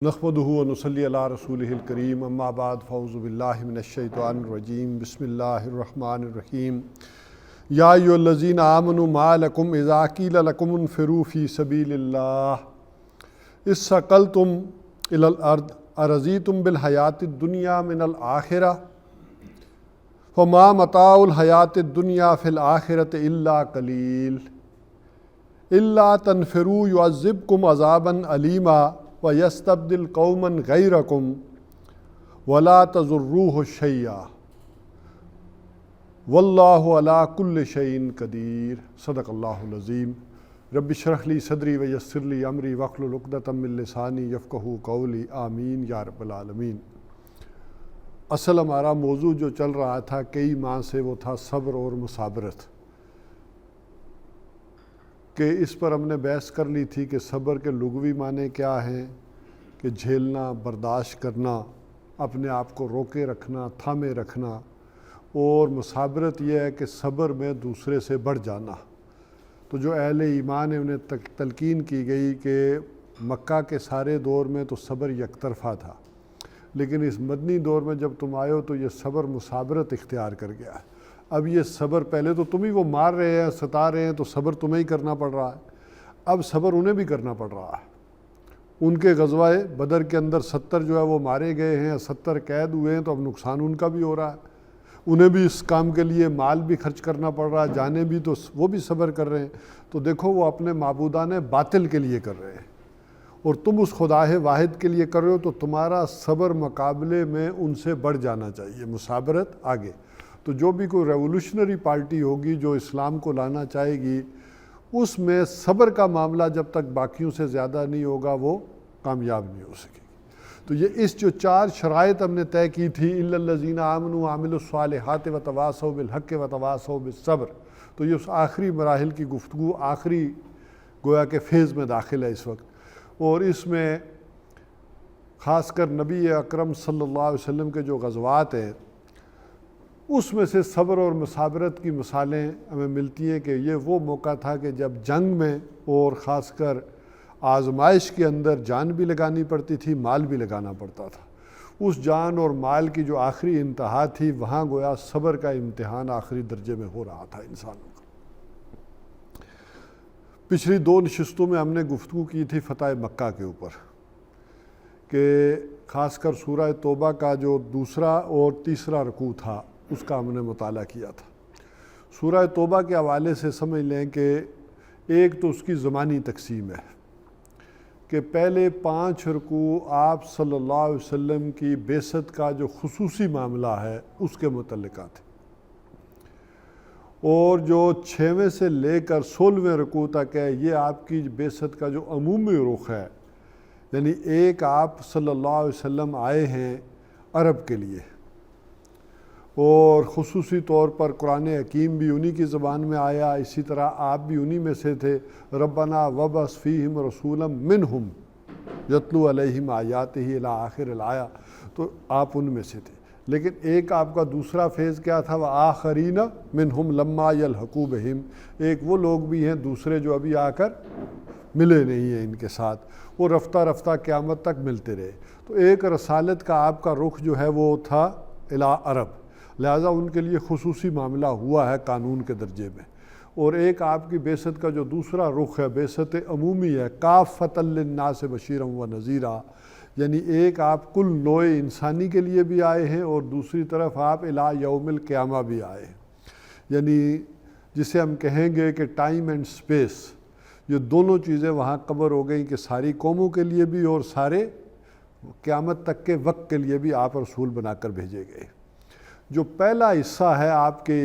نحمدہ و نصلی علی رسولہ الکریم اما بعد فاعوذ باللہ من الشیطان الرجیم بسم اللہ الرحمن الرحیم یا ایھا الذین آمنوا ما لکم اذا قیل لکم انفروا فی سبیل اللہ اثقلتم الی الارض ارضیتم بالحیاۃ الدنیا من الآخرہ فما متاع الحیاۃ الدنیا فی الآخرۃ الا قلیل الا تنفروا یعذبکم عذابا علیما وَيَسْتَبْدِلْ قَوْمًا غَيْرَكُمْ وَلَا تَضُرُّوهُ شَيْئًا وَاللَّهُ عَلَىٰ كُلِّ شَيْءٍ قَدِيرٌ صدق اللہ العظیم رب اشرح لی صدری ویسر لی امری واحلل عقدۃ من لسانی یفقہوا قولی آمین یا رب العالمین۔ اصل ہمارا موضوع جو چل رہا تھا کئی ماہ سے وہ تھا صبر اور مصابرت، کہ اس پر ہم نے بحث کر لی تھی کہ صبر کے لغوی معنی کیا ہیں، کہ جھیلنا، برداشت کرنا، اپنے آپ کو روکے رکھنا، تھامے رکھنا، اور مصابرت یہ ہے کہ صبر میں دوسرے سے بڑھ جانا۔ تو جو اہل ایمان ہیں انہیں تلقین کی گئی کہ مکہ کے سارے دور میں تو صبر یک طرفہ تھا، لیکن اس مدنی دور میں جب تم آئے ہو تو یہ صبر مصابرت اختیار کر گیا ہے۔ اب یہ صبر، پہلے تو تم ہی وہ مار رہے ہیں، ستا رہے ہیں، تو صبر تمہیں ہی کرنا پڑ رہا ہے، اب صبر انہیں بھی کرنا پڑ رہا ہے۔ ان کے غزوہ بدر کے اندر 70 جو ہے وہ مارے گئے ہیں، 70 قید ہوئے ہیں، تو اب نقصان ان کا بھی ہو رہا ہے، انہیں بھی اس کام کے لیے مال بھی خرچ کرنا پڑ رہا ہے، جانے بھی، تو وہ بھی صبر کر رہے ہیں۔ تو دیکھو وہ اپنے معبودان باطل کے لیے کر رہے ہیں اور تم اس خدا واحد کے لیے کر رہے ہو، تو تمہارا صبر مقابلے میں ان سے بڑھ جانا چاہیے، مصابرت آگے۔ تو جو بھی کوئی ریولوشنری پارٹی ہوگی جو اسلام کو لانا چاہے گی، اس میں صبر کا معاملہ جب تک باقیوں سے زیادہ نہیں ہوگا وہ کامیاب نہیں ہو سکے گی۔ تو یہ اس جو 4 شرائط ہم نے طے کی تھی، الا الذین آمنوا وعملوا الصالحات وتواصوا بالحق وتواصوا بالصبر، تو یہ اس آخری مراحل کی گفتگو، آخری گویا کہ فیز میں داخل ہے اس وقت، اور اس میں خاص کر نبی اکرم صلی اللہ علیہ وسلم کے جو غزوات ہیں اس میں سے صبر اور مصابرت کی مثالیں ہمیں ملتی ہیں کہ یہ وہ موقع تھا کہ جب جنگ میں اور خاص کر آزمائش کے اندر جان بھی لگانی پڑتی تھی، مال بھی لگانا پڑتا تھا۔ اس جان اور مال کی جو آخری انتہا تھی، وہاں گویا صبر کا امتحان آخری درجے میں ہو رہا تھا انسانوں کا۔ پچھلی 2 نشستوں میں ہم نے گفتگو کی تھی فتح مکہ کے اوپر، کہ خاص کر سورہ توبہ کا جو دوسرا اور تیسرا رکوع تھا اس کا ہم نے مطالعہ کیا تھا۔ سورہ توبہ کے حوالے سے سمجھ لیں کہ ایک تو اس کی زمانی تقسیم ہے کہ پہلے 5 رکوع آپ صلی اللہ علیہ وسلم کی بعثت کا جو خصوصی معاملہ ہے اس کے متعلقہ تھے، اور جو 6ویں سے لے کر 16ویں رکوع تک ہے یہ آپ کی بعثت کا جو عمومی رخ ہے، یعنی ایک آپ صلی اللہ علیہ وسلم آئے ہیں عرب کے لیے، اور خصوصی طور پر قرآن حکیم بھی انہی کی زبان میں آیا، اسی طرح آپ بھی انہی میں سے تھے۔ ربنا وابعث فیہم رسولا منہم یتلو علیہم آیاتہ الی آخر الآیہ، تو آپ ان میں سے تھے۔ لیکن ایک آپ کا دوسرا فیز کیا تھا، وآخرین منہم لما یلحقوا بہم، ایک وہ لوگ بھی ہیں دوسرے جو ابھی آ کر ملے نہیں ہیں ان کے ساتھ، وہ رفتہ رفتہ قیامت تک ملتے رہے۔ تو ایک رسالت کا آپ کا رخ جو ہے وہ تھا الی عرب، لہٰذا ان کے لیے خصوصی معاملہ ہوا ہے قانون کے درجے میں۔ اور ایک آپ کی بعثت کا جو دوسرا رخ ہے، بعثت عمومی ہے، کافۃ للناس بشیرا و نذیرا، یعنی ایک آپ کل نوع انسانی کے لیے بھی آئے ہیں اور دوسری طرف آپ الی یوم القیامہ بھی آئے ہیں، یعنی جسے ہم کہیں گے کہ ٹائم اینڈ سپیس، یہ دونوں چیزیں وہاں کور ہو گئیں کہ ساری قوموں کے لیے بھی اور سارے قیامت تک کے وقت کے لیے بھی آپ رسول بنا کر بھیجے گئے۔ جو پہلا حصہ ہے آپ کے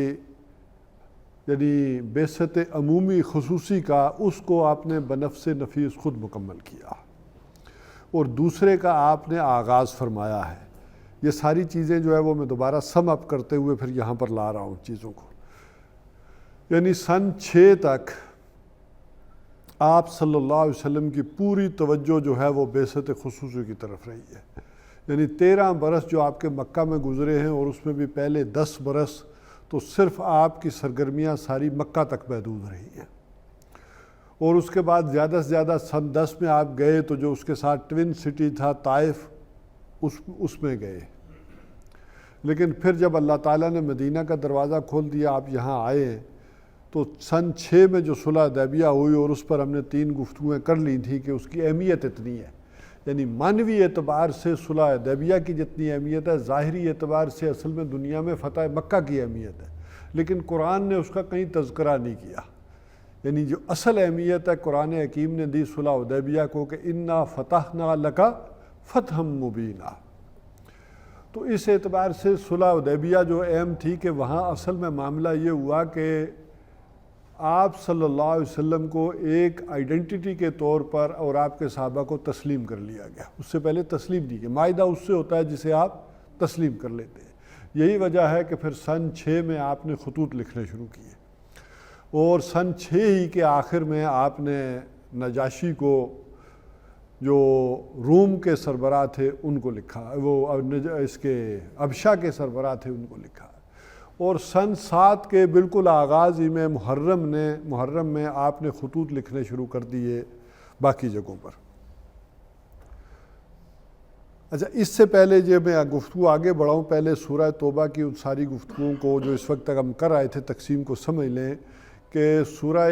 یعنی بعثت عمومی خصوصی کا، اس کو آپ نے بنفس نفیس خود مکمل کیا، اور دوسرے کا آپ نے آغاز فرمایا ہے۔ یہ ساری چیزیں جو ہے وہ میں دوبارہ سم اپ کرتے ہوئے پھر یہاں پر لا رہا ہوں چیزوں کو، یعنی سن 6 تک آپ صلی اللہ علیہ وسلم کی پوری توجہ جو ہے وہ بعثت خصوصی کی طرف رہی ہے، یعنی 13 برس جو آپ کے مکہ میں گزرے ہیں، اور اس میں بھی پہلے 10 برس تو صرف آپ کی سرگرمیاں ساری مکہ تک محدود رہی ہیں، اور اس کے بعد زیادہ سے زیادہ سن 10 میں آپ گئے تو جو اس کے ساتھ ٹوین سٹی تھا طائف، اس میں گئے۔ لیکن پھر جب اللہ تعالیٰ نے مدینہ کا دروازہ کھول دیا، آپ یہاں آئے ہیں، تو سن 6 میں جو صلح حدیبیہ ہوئی، اور اس پر ہم نے 3 گفتگویں کر لی تھی کہ اس کی اہمیت اتنی ہے، یعنی معنوی اعتبار سے صلح حدیبیہ کی جتنی اہمیت ہے، ظاہری اعتبار سے اصل میں دنیا میں فتح مکہ کی اہمیت ہے، لیکن قرآن نے اس کا کہیں تذکرہ نہیں کیا۔ یعنی جو اصل اہمیت ہے قرآن حکیم نے دی صلح حدیبیہ کو کہ انا فتحنا لک فتحا مبینا۔ تو اس اعتبار سے صلح حدیبیہ جو اہم تھی کہ وہاں اصل میں معاملہ یہ ہوا کہ آپ صلی اللہ علیہ وسلم کو ایک آئیڈینٹی کے طور پر اور آپ کے صحابہ کو تسلیم کر لیا گیا۔ اس سے پہلے تسلیم نہیں کیا، معاہدہ اس سے ہوتا ہے جسے آپ تسلیم کر لیتے ہیں۔ یہی وجہ ہے کہ پھر سن 6 میں آپ نے خطوط لکھنے شروع کیے، اور سن 6 ہی کے آخر میں آپ نے نجاشی کو، جو روم کے سربراہ تھے، ان کو لکھا، وہ اس کے ابشا کے سربراہ تھے، ان کو لکھا، اور سن 7 کے بالکل آغاز ہی میں محرم میں آپ نے خطوط لکھنے شروع کر دیے باقی جگہوں پر۔ اچھا، اس سے پہلے جب میں گفتگو آگے بڑھاؤں، پہلے سورہ توبہ کی ان ساری گفتگوؤں کو جو اس وقت تک ہم کر رہے تھے تقسیم کو سمجھ لیں کہ سورہ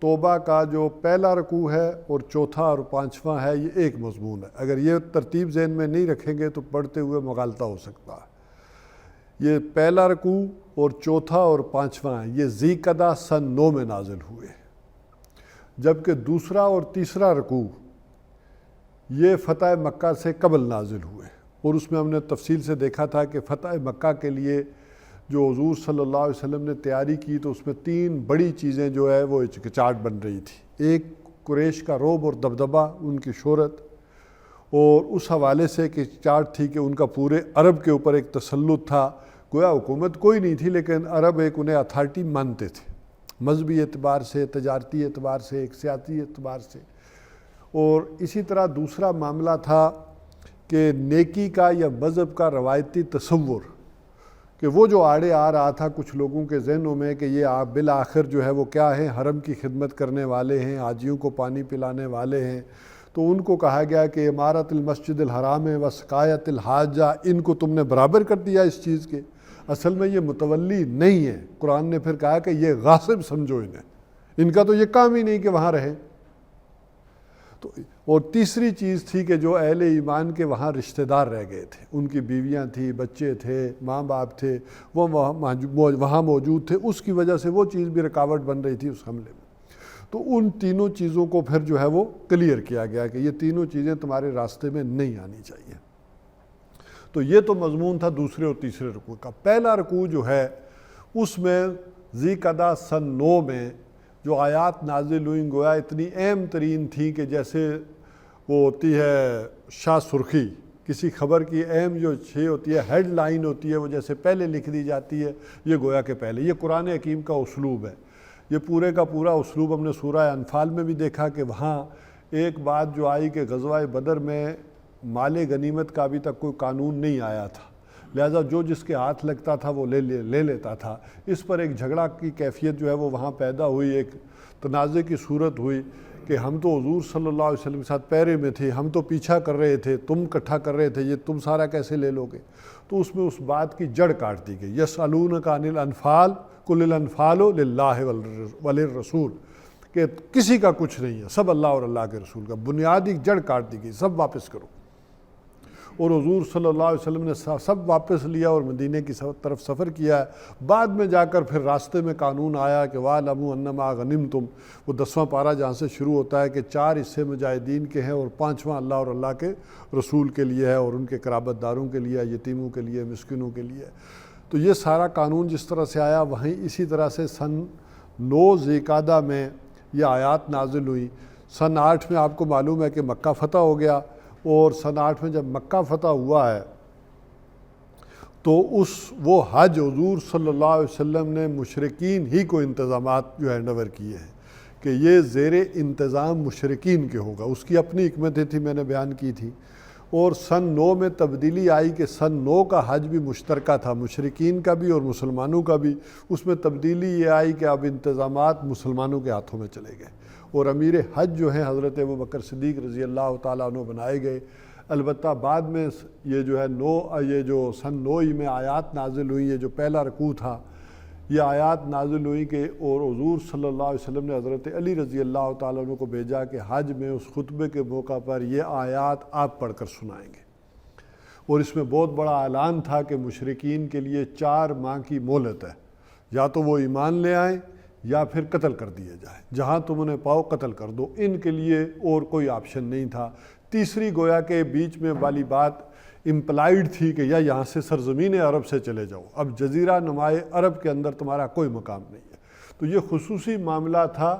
توبہ کا جو پہلا رکوع ہے اور چوتھا اور پانچواں ہے، یہ ایک مضمون ہے۔ اگر یہ ترتیب ذہن میں نہیں رکھیں گے تو پڑھتے ہوئے مغالطہ ہو سکتا ہے۔ یہ پہلا رکوع اور چوتھا اور پانچواں یہ ذی القعدہ سن 9 میں نازل ہوئے، جبکہ دوسرا اور تیسرا رکوع یہ فتح مکہ سے قبل نازل ہوئے، اور اس میں ہم نے تفصیل سے دیکھا تھا کہ فتح مکہ کے لیے جو حضور صلی اللہ علیہ وسلم نے تیاری کی تو اس میں 3 بڑی چیزیں جو ہے وہ چاٹ بن رہی تھی۔ ایک قریش کا رعب اور دبدبہ، ان کی شہرت، اور اس حوالے سے کہ چاٹ تھی کہ ان کا پورے عرب کے اوپر ایک تسلط تھا، گویا حکومت کوئی نہیں تھی لیکن عرب ایک انہیں اتھارٹی مانتے تھے، مذہبی اعتبار سے، تجارتی اعتبار سے، ایک سیاسی اعتبار سے۔ اور اسی طرح دوسرا معاملہ تھا کہ نیکی کا یا مذہب کا روایتی تصور، کہ وہ جو آڑے آ رہا تھا کچھ لوگوں کے ذہنوں میں کہ یہ آپ بالآخر جو ہے وہ کیا ہیں، حرم کی خدمت کرنے والے ہیں، حاجیوں کو پانی پلانے والے ہیں، تو ان کو کہا گیا کہ عمارت المسجد الحرام و سقایت الحاجہ، ان کو تم نے برابر کر دیا اس چیز کے، اصل میں یہ متولی نہیں ہے۔ قرآن نے پھر کہا کہ یہ غاصب سمجھو انہیں، ان کا تو یہ کام ہی نہیں کہ وہاں رہیں۔ تو اور تیسری چیز تھی کہ جو اہل ایمان کے وہاں رشتہ دار رہ گئے تھے، ان کی بیویاں تھیں، بچے تھے، ماں باپ تھے، وہ وہاں موجود تھے، اس کی وجہ سے وہ چیز بھی رکاوٹ بن رہی تھی اس حملے میں۔ تو ان تینوں چیزوں کو پھر جو ہے وہ کلیئر کیا گیا کہ یہ تینوں چیزیں تمہارے راستے میں نہیں آنی چاہیے۔ تو یہ تو مضمون تھا دوسرے اور تیسرے رکوع کا۔ پہلا رکوع جو ہے اس میں ذی القعدہ سن 9 میں جو آیات نازل ہوئیں گویا اتنی اہم ترین تھی کہ جیسے وہ ہوتی ہے شاہ سرخی، کسی خبر کی اہم جو چیز ہوتی ہے، ہیڈ لائن ہوتی ہے، وہ جیسے پہلے لکھ دی جاتی ہے، یہ گویا کہ پہلے، یہ قرآن حکیم کا اسلوب ہے۔ یہ پورے کا پورا اسلوب ہم نے سورہ انفال میں بھی دیکھا کہ وہاں ایک بات جو آئی کہ غزوہ بدر میں مال غنیمت کا ابھی تک کوئی قانون نہیں آیا تھا، لہذا جو جس کے ہاتھ لگتا تھا وہ لے لیتا تھا۔ اس پر ایک جھگڑا کی کیفیت جو ہے وہ وہاں پیدا ہوئی، ایک تنازع کی صورت ہوئی کہ ہم تو حضور صلی اللہ علیہ وسلم کے ساتھ پیرے میں تھے، ہم تو پیچھا کر رہے تھے، تم اکٹھا کر رہے تھے، یہ تم سارا کیسے لے لو گے؟ تو اس میں اس بات کی جڑ کاٹ دی گئی۔ یسألونک عن الانفال قل الانفال للہ وللرسول، کہ کسی کا کچھ نہیں ہے، سب اللہ اور اللہ کے رسول کا، بنیادی جڑ کاٹ دی گئی، سب واپس کرو۔ اور حضور صلی اللہ علیہ وسلم نے سب واپس لیا اور مدینہ کی طرف سفر کیا ہے۔ بعد میں جا کر پھر راستے میں قانون آیا کہ وَاعْلَمُوا أَنَّمَا غَنِمْتُمْ، وہ 10واں پارہ جہاں سے شروع ہوتا ہے کہ 4 حصے مجاہدین کے ہیں اور 5واں اللہ اور اللہ کے رسول کے لیے ہے، اور ان کے قرابت داروں کے لیے، یتیموں کے لیے، مسکینوں کے لیے۔ تو یہ سارا قانون جس طرح سے آیا، وہیں اسی طرح سے سن 9 ذی القعدہ میں یہ آیات نازل ہوئی۔ سن 8 میں آپ کو معلوم ہے کہ مکہ فتح ہو گیا، اور سن 8 میں جب مکہ فتح ہوا ہے تو وہ حج حضور صلی اللہ علیہ وسلم نے مشرکین ہی کو انتظامات جو ہینڈ اوور کیے ہیں کہ یہ زیر انتظام مشرکین کے ہوگا، اس کی اپنی حکمتیں تھی، میں نے بیان کی تھی۔ اور سن 9 میں تبدیلی آئی کہ سن 9 کا حج بھی مشترکہ تھا، مشرکین کا بھی اور مسلمانوں کا بھی۔ اس میں تبدیلی یہ آئی کہ اب انتظامات مسلمانوں کے ہاتھوں میں چلے گئے، اور امیر حج جو ہیں حضرت ابوبکر صدیق رضی اللہ تعالیٰ عنہ بنائے گئے۔ البتہ بعد میں یہ جو ہے یہ جو سن 9 میں آیات نازل ہوئی، یہ جو پہلا رکوع تھا یہ آیات نازل ہوئی کہ اور حضور صلی اللہ علیہ وسلم نے حضرت علی رضی اللہ تعالیٰ عنہ کو بھیجا کہ حج میں اس خطبے کے موقع پر یہ آیات آپ پڑھ کر سنائیں گے، اور اس میں بہت بڑا اعلان تھا کہ مشرکین کے لیے 4 ماہ کی مہلت ہے، یا تو وہ ایمان لے آئیں یا پھر قتل کر دیے جائیں، جہاں تم انہیں پاؤ قتل کر دو، ان کے لیے اور کوئی آپشن نہیں تھا۔ تیسری گویا کہ بیچ میں والی بات امپلائیڈ تھی کہ یا یہاں سے سرزمین عرب سے چلے جاؤ، اب جزیرہ نمائے عرب کے اندر تمہارا کوئی مقام نہیں ہے۔ تو یہ خصوصی معاملہ تھا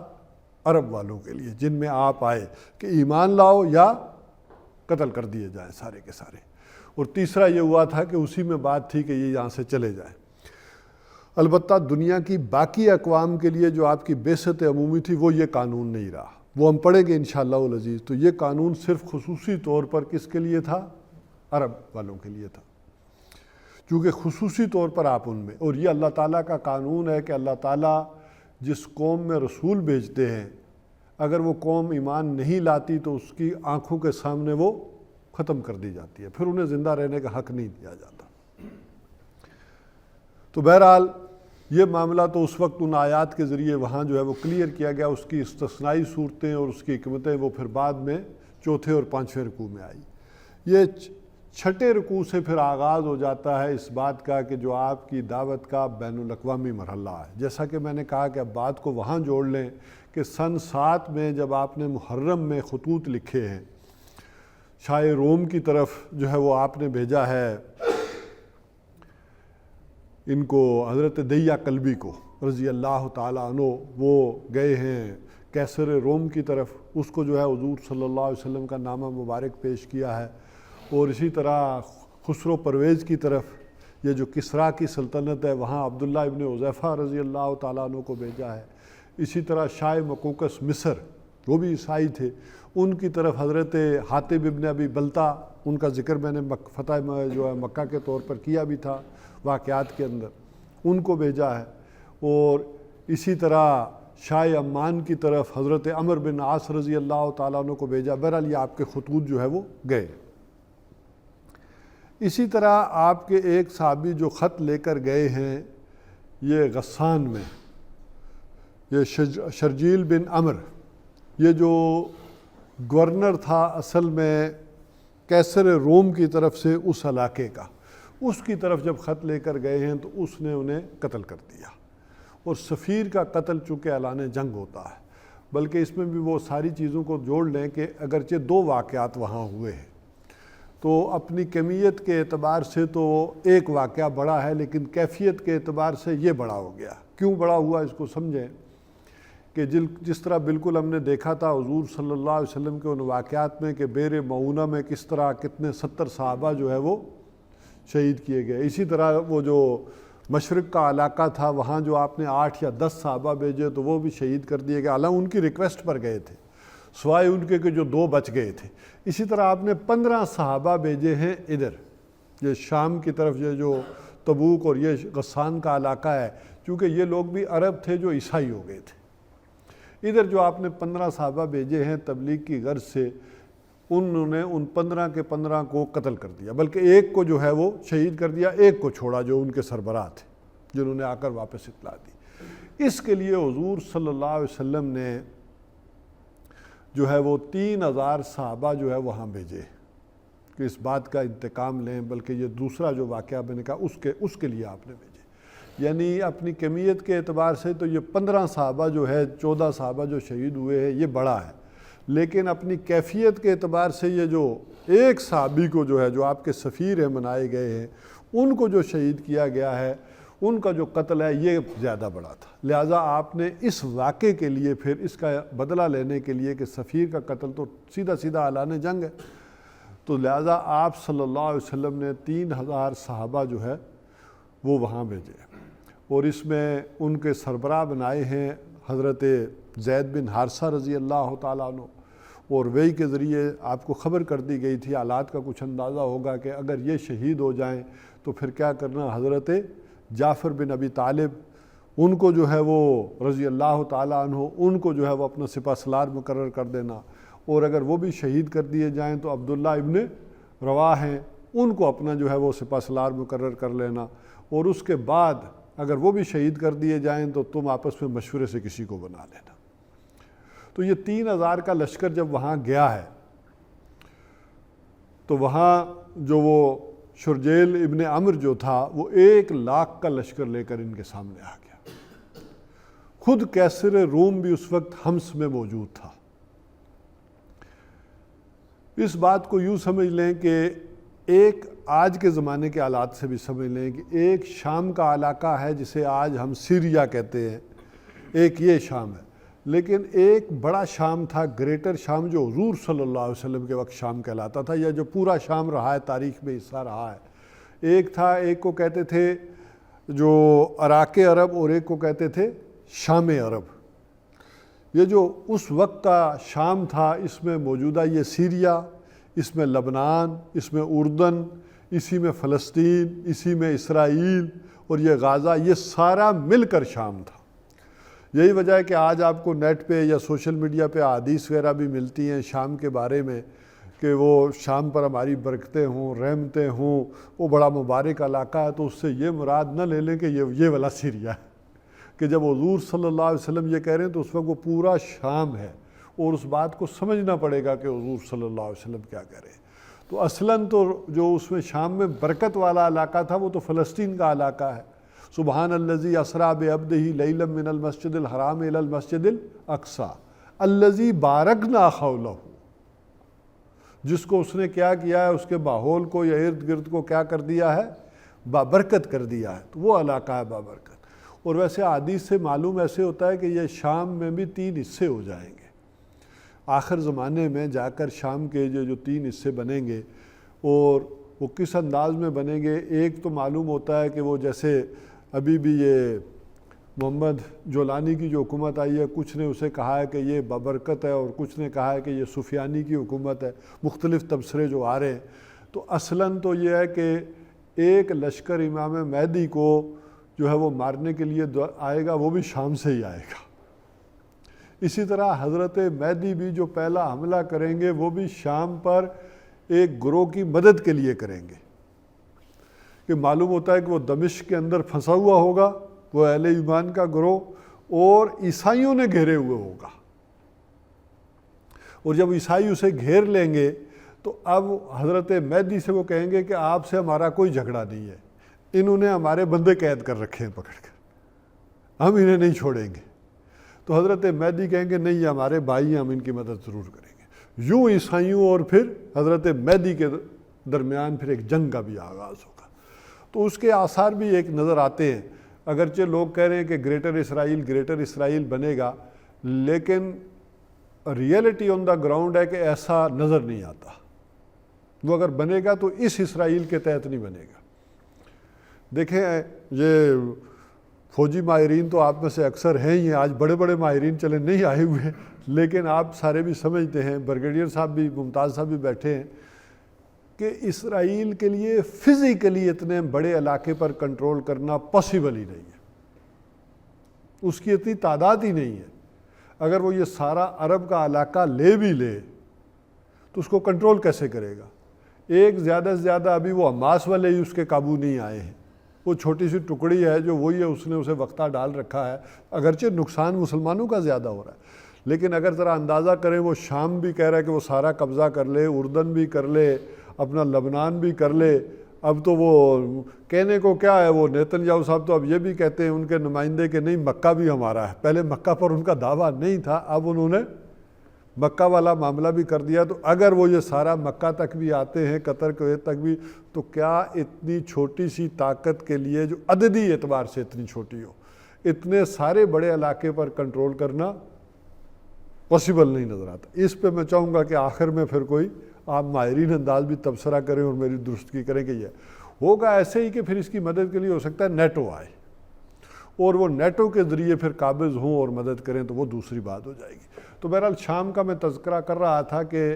عرب والوں کے لیے جن میں آپ آئے کہ ایمان لاؤ یا قتل کر دیے جائیں سارے کے سارے، اور تیسرا یہ ہوا تھا کہ اسی میں بات تھی کہ یہ یہاں سے چلے جائیں۔ البتہ دنیا کی باقی اقوام کے لیے جو آپ کی بعثت عمومی تھی وہ یہ قانون نہیں رہا، وہ ہم پڑھیں گے انشاءاللہ العزیز۔ تو یہ قانون صرف خصوصی طور پر کس کے لیے تھا؟ عرب والوں کے لیے تھا، چونکہ خصوصی طور پر آپ ان میں، اور یہ اللہ تعالیٰ کا قانون ہے کہ اللہ تعالیٰ جس قوم میں رسول بھیجتے ہیں اگر وہ قوم ایمان نہیں لاتی تو اس کی آنکھوں کے سامنے وہ ختم کر دی جاتی ہے، پھر انہیں زندہ رہنے کا حق نہیں دیا جاتا۔ تو بہرحال یہ معاملہ تو اس وقت ان آیات کے ذریعے وہاں جو ہے وہ کلیئر کیا گیا، اس کی استثنائی صورتیں اور اس کی حکمتیں وہ پھر بعد میں چوتھے اور 5ویں رکوع میں آئی۔ یہ 6ٹھے رکوع سے پھر آغاز ہو جاتا ہے اس بات کا کہ جو آپ کی دعوت کا بین الاقوامی مرحلہ ہے۔ جیسا کہ میں نے کہا کہ اب بات کو وہاں جوڑ لیں کہ سن 7 میں جب آپ نے محرم میں خطوط لکھے ہیں، شاہ روم کی طرف جو ہے وہ آپ نے بھیجا ہے ان کو، حضرت دہیہ کلبی کو رضی اللہ تعالیٰ عنہ، وہ گئے ہیں قیصر روم کی طرف، اس کو جو ہے حضور صلی اللہ علیہ وسلم کا نامہ مبارک پیش کیا ہے، اور اسی طرح خسرو پرویز کی طرف یہ جو کسریٰ کی سلطنت ہے وہاں عبداللہ ابن حذیفہ رضی اللہ تعالیٰ عنہ کو بھیجا ہے۔ اسی طرح شاہ مقوقس مصر، وہ بھی عیسائی تھے، ان کی طرف حضرت حاتب ابن ابی بلتہ، ان کا ذکر میں نے فتح جو ہے مکہ کے طور پر کیا بھی تھا واقعات کے اندر، ان کو بھیجا ہے، اور اسی طرح شاہ عمان کی طرف حضرت عمر بن عاص رضی اللہ تعالیٰ عنہ کو بھیجا۔ بہرحال یہ آپ کے خطوط جو ہے وہ گئے۔ اسی طرح آپ کے ایک صحابی جو خط لے کر گئے ہیں یہ غسان میں، یہ شرجیل بن عمر، یہ جو گورنر تھا اصل میں قیصر روم کی طرف سے اس علاقے کا، اس کی طرف جب خط لے کر گئے ہیں تو اس نے انہیں قتل کر دیا، اور سفیر کا قتل چونکہ اعلان جنگ ہوتا ہے، بلکہ اس میں بھی وہ ساری چیزوں کو جوڑ لیں کہ اگرچہ 2 واقعات وہاں ہوئے ہیں تو اپنی کمیت کے اعتبار سے تو ایک واقعہ بڑا ہے، لیکن کیفیت کے اعتبار سے یہ بڑا ہو گیا۔ کیوں بڑا ہوا اس کو سمجھیں کہ جس طرح بالکل ہم نے دیکھا تھا حضور صلی اللہ علیہ وسلم کے ان واقعات میں کہ بئر معونہ میں کس طرح کتنے 70 صحابہ جو ہے وہ شہید کیے گئے، اسی طرح وہ جو مشرق کا علاقہ تھا وہاں جو آپ نے 8 یا 10 صحابہ بھیجے تو وہ بھی شہید کر دیے گئے، حالانکہ ان کی ریکویسٹ پر گئے تھے، سوائے ان کے کہ جو 2 بچ گئے تھے۔ اسی طرح آپ نے 15 صحابہ بھیجے ہیں ادھر یہ شام کی طرف، یہ جو تبوک اور یہ غسان کا علاقہ ہے، چونکہ یہ لوگ بھی عرب تھے جو عیسائی ہو گئے تھے۔ ادھر جو آپ نے 15 صحابہ بھیجے ہیں تبلیغ کی غرض سے، انہوں نے ان 15 کے 15 کو قتل کر دیا، بلکہ ایک کو جو ہے وہ شہید کر دیا، ایک کو چھوڑا جو ان کے سربراہ تھے جنہوں نے آ کر واپس اطلاع دی۔ اس کے لیے حضور صلی اللہ علیہ وسلم نے جو ہے وہ 3000 صحابہ جو ہے وہاں بھیجے کہ اس بات کا انتقام لیں، بلکہ یہ دوسرا جو واقعہ میں نے کہا اس کے لیے آپ نے بھیجے، یعنی اپنی کمیت کے اعتبار سے تو یہ 15 صحابہ جو ہے، 14 صحابہ جو شہید ہوئے ہیں یہ بڑا ہے، لیکن اپنی کیفیت کے اعتبار سے یہ جو ایک صحابی کو جو ہے جو آپ کے سفیر ہیں بنائے گئے ہیں ان کو جو شہید کیا گیا ہے، ان کا جو قتل ہے یہ زیادہ بڑا تھا۔ لہٰذا آپ نے اس واقعے کے لیے پھر اس کا بدلہ لینے کے لیے کہ سفیر کا قتل تو سیدھا سیدھا اعلان جنگ ہے، تو لہٰذا آپ صلی اللہ علیہ وسلم نے 3000 صحابہ جو ہے وہ وہاں بھیجے، اور اس میں ان کے سربراہ بنائے ہیں حضرت زید بن حارثہ رضی اللہ تعالیٰ عنہ، اور وہی کے ذریعے آپ کو خبر کر دی گئی تھی، حالات کا کچھ اندازہ ہوگا کہ اگر یہ شہید ہو جائیں تو پھر کیا کرنا۔ حضرت جعفر بن ابی طالب ان کو جو ہے وہ رضی اللہ تعالیٰ عنہ ان کو جو ہے وہ اپنا سپہ سالار مقرر کر دینا، اور اگر وہ بھی شہید کر دیے جائیں تو عبداللہ ابن رواح ہیں ان کو اپنا جو ہے وہ سپہ سالار مقرر کر لینا، اور اس کے بعد اگر وہ بھی شہید کر دیے جائیں تو تم آپس میں مشورے سے کسی کو بنا لینا۔ تو یہ 3000 کا لشکر جب وہاں گیا ہے تو وہاں جو وہ شرجیل ابن عمر جو تھا وہ 1,00,000 کا لشکر لے کر ان کے سامنے آ گیا۔ خود کیسر روم بھی اس وقت حمص میں موجود تھا۔ اس بات کو یوں سمجھ لیں کہ ایک آج کے زمانے کے حالات سے بھی سمجھ لیں کہ ایک شام کا علاقہ ہے جسے آج ہم سیریا کہتے ہیں، ایک یہ شام ہے، لیکن ایک بڑا شام تھا گریٹر شام جو حضور صلی اللہ علیہ وسلم کے وقت شام کہلاتا تھا، یا جو پورا شام رہا ہے تاریخ میں حصہ رہا ہے۔ ایک تھا، ایک کو کہتے تھے جو عراق عرب، اور ایک کو کہتے تھے شام عرب۔ یہ جو اس وقت کا شام تھا اس میں موجودہ یہ سیریا، اس میں لبنان، اس میں اردن، اسی میں فلسطین، اسی میں اسرائیل اور یہ غازہ، یہ سارا مل کر شام تھا۔ یہی وجہ ہے کہ آج آپ کو نیٹ پہ یا سوشل میڈیا پہ احادیث وغیرہ بھی ملتی ہیں شام کے بارے میں کہ وہ شام پر ہماری برکتیں ہوں، رحمتیں ہوں، وہ بڑا مبارک علاقہ ہے، تو اس سے یہ مراد نہ لے لیں کہ یہ والا سیریا ہے، کہ جب حضور صلی اللہ علیہ وسلم یہ کہہ رہے ہیں تو اس وقت وہ پورا شام ہے، اور اس بات کو سمجھنا پڑے گا کہ حضور صلی اللہ علیہ وسلم کیا کہہ رہے ہیں۔ تو اصلاً تو جو اس میں شام میں برکت والا علاقہ تھا وہ تو فلسطین کا علاقہ ہے۔ سبحان الذی اسریٰ بعبدہ لیلا من المسجد الحرام الی المسجد الاقصی الذی بارکنا حولہ، جس کو اس نے کیا کیا ہے، اس کے ماحول کو یا ارد گرد کو کیا کر دیا ہے، بابرکت کر دیا ہے، تو وہ علاقہ ہے بابرکت۔ اور ویسے حدیث سے معلوم ایسے ہوتا ہے کہ یہ شام میں بھی 3 حصے ہو جائیں گے آخر زمانے میں جا کر۔ شام کے جو 3 حصے بنیں گے، اور وہ کس انداز میں بنیں گے، ایک تو معلوم ہوتا ہے کہ وہ جیسے ابھی بھی یہ محمد جولانی کی جو حکومت آئی ہے، کچھ نے اسے کہا ہے کہ یہ بابرکت ہے، اور کچھ نے کہا ہے کہ یہ سفیانی کی حکومت ہے، مختلف تبصرے جو آ رہے ہیں۔ تو اصلاً تو یہ ہے کہ ایک لشکر امام مہدی کو جو ہے وہ مارنے کے لیے آئے گا، وہ بھی شام سے ہی آئے گا۔ اسی طرح حضرت مہدی بھی جو پہلا حملہ کریں گے وہ بھی شام پر ایک گروہ کی مدد کے لیے کریں گے، کہ معلوم ہوتا ہے کہ وہ دمشق کے اندر پھنسا ہوا ہوگا، وہ اہل ایمان کا گروہ، اور عیسائیوں نے گھیرے ہوئے ہوگا، اور جب عیسائی اسے گھیر لیں گے تو اب حضرت مہدی سے وہ کہیں گے کہ آپ سے ہمارا کوئی جھگڑا نہیں ہے، انہوں نے ہمارے بندے قید کر رکھے ہیں پکڑ کر، ہم انہیں نہیں چھوڑیں گے۔ تو حضرت مہدی کہیں گے نہیں، یہ ہمارے بھائی ہیں، ہم ان کی مدد ضرور کریں گے۔ یوں عیسائیوں اور پھر حضرت مہدی کے درمیان پھر ایک جنگ کا بھی آغاز ہوگا۔ تو اس کے آثار بھی ایک نظر آتے ہیں، اگرچہ لوگ کہہ رہے ہیں کہ گریٹر اسرائیل بنے گا، لیکن ریئلٹی آن دا گراؤنڈ ہے کہ ایسا نظر نہیں آتا۔ وہ اگر بنے گا تو اس اسرائیل کے تحت نہیں بنے گا۔ دیکھیں یہ فوجی ماہرین تو آپ میں سے اکثر ہیں ہی، آج بڑے بڑے ماہرین چلے نہیں آئے ہوئے، لیکن آپ سارے بھی سمجھتے ہیں، بریگیڈیئر صاحب بھی، ممتاز صاحب بھی بیٹھے ہیں، کہ اسرائیل کے لیے فزیکلی اتنے بڑے علاقے پر کنٹرول کرنا پاسبل ہی نہیں ہے، اس کی اتنی تعداد ہی نہیں ہے۔ اگر وہ یہ سارا عرب کا علاقہ لے بھی لے تو اس کو کنٹرول کیسے کرے گا؟ ایک زیادہ سے زیادہ ابھی وہ حماس والے ہی اس کے قابو نہیں آئے ہیں، وہ چھوٹی سی ٹکڑی ہے جو وہی ہے، اس نے اسے وقتہ ڈال رکھا ہے، اگرچہ نقصان مسلمانوں کا زیادہ ہو رہا ہے، لیکن اگر ذرا اندازہ کریں، وہ شام بھی کہہ رہا ہے کہ وہ سارا قبضہ کر لے، اردن بھی کر لے، اپنا لبنان بھی کر لے۔ اب تو وہ کہنے کو کیا ہے، وہ نیتن یاہو صاحب تو اب یہ بھی کہتے ہیں ان کے نمائندے کہ نہیں مکہ بھی ہمارا ہے، پہلے مکہ پر ان کا دعویٰ نہیں تھا، اب انہوں نے مکہ والا معاملہ بھی کر دیا۔ تو اگر وہ یہ سارا مکہ تک بھی آتے ہیں، قطر کویت تک بھی، تو کیا اتنی چھوٹی سی طاقت کے لیے جو عددی اعتبار سے اتنی چھوٹی ہو، اتنے سارے بڑے علاقے پر کنٹرول کرنا پاسبل نہیں نظر آتا۔ اس پہ میں چاہوں گا کہ آخر میں پھر کوئی آپ ماہرین انداز بھی تبصرہ کریں اور میری درستگی کریں کہ یہ ہوگا ایسے ہی کہ پھر اس کی مدد کے لیے ہو سکتا ہے نیٹو آئے، اور وہ نیٹو کے ذریعے پھر قابض ہوں اور مدد کریں، تو وہ دوسری بات ہو جائے گی۔ تو بہرحال شام کا میں تذکرہ کر رہا تھا کہ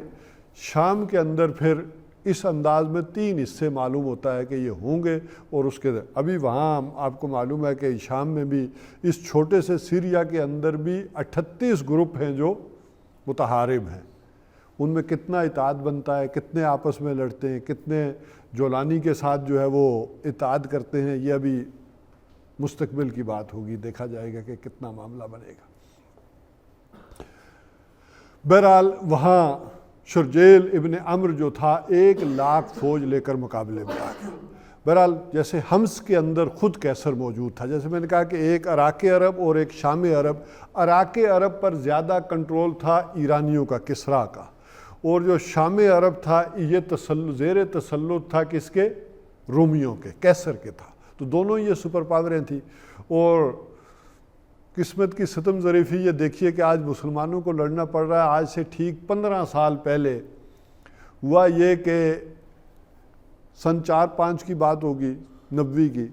شام کے اندر پھر اس انداز میں 3 حصے معلوم ہوتا ہے کہ یہ ہوں گے، اور اس کے ابھی وہاں آپ کو معلوم ہے کہ شام میں بھی اس چھوٹے سے سیریا کے اندر بھی 38 گروپ ہیں جو متحارب ہیں، ان میں کتنا اتحاد بنتا ہے، کتنے آپس میں لڑتے ہیں، کتنے جولانی کے ساتھ جو ہے وہ اتحاد کرتے ہیں، یہ ابھی مستقبل کی بات ہوگی، دیکھا جائے گا کہ کتنا معاملہ بنے گا۔ بہرحال وہاں شرجیل ابن عمر جو تھا 1,00,000 فوج لے کر مقابلے میں آ گیا۔ بہرحال جیسے حمص کے اندر خود کیسر موجود تھا، جیسے میں نے کہا کہ ایک عراق عرب اور ایک شام عرب، عراق عرب پر زیادہ کنٹرول تھا ایرانیوں کا، کسریٰ کا، اور جو شام عرب تھا یہ زیر تسلط تھا کس کے؟ رومیوں کے، کیسر کے تھا۔ تو دونوں یہ سپر پاوریں تھیں، اور قسمت کی ستم ظریفی یہ دیکھیے کہ آج مسلمانوں کو لڑنا پڑ رہا ہے۔ آج سے ٹھیک 15 سال پہلے ہوا یہ کہ سن 4-5 کی بات ہوگی، 90 کی،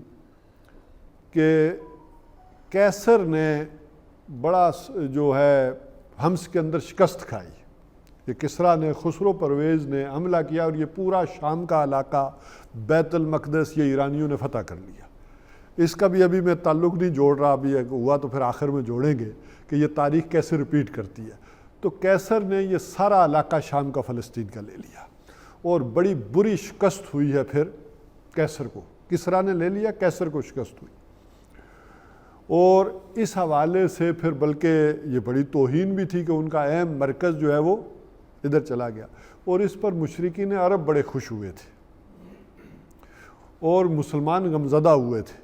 کہ کیسر نے بڑا جو ہے حمص کے اندر شکست کھائی۔ یہ کسریٰ نے، خسرو پرویز نے حملہ کیا، اور یہ پورا شام کا علاقہ، بیت المقدس، یہ ایرانیوں نے فتح کر لیا۔ اس کا بھی ابھی میں تعلق نہیں جوڑ رہا، ابھی ہوا تو پھر آخر میں جوڑیں گے کہ یہ تاریخ کیسے ریپیٹ کرتی ہے۔ تو کیسر نے یہ سارا علاقہ شام کا، فلسطین کا لے لیا، اور بڑی بری شکست ہوئی ہے پھر کیسر کو۔ کسریٰ نے لے لیا، کیسر کو شکست ہوئی، اور اس حوالے سے پھر بلکہ یہ بڑی توہین بھی تھی کہ ان کا اہم مرکز جو ہے وہ ادھر چلا گیا، اور اس پر مشرکین عرب بڑے خوش ہوئے تھے اور مسلمان غمزدہ ہوئے تھے۔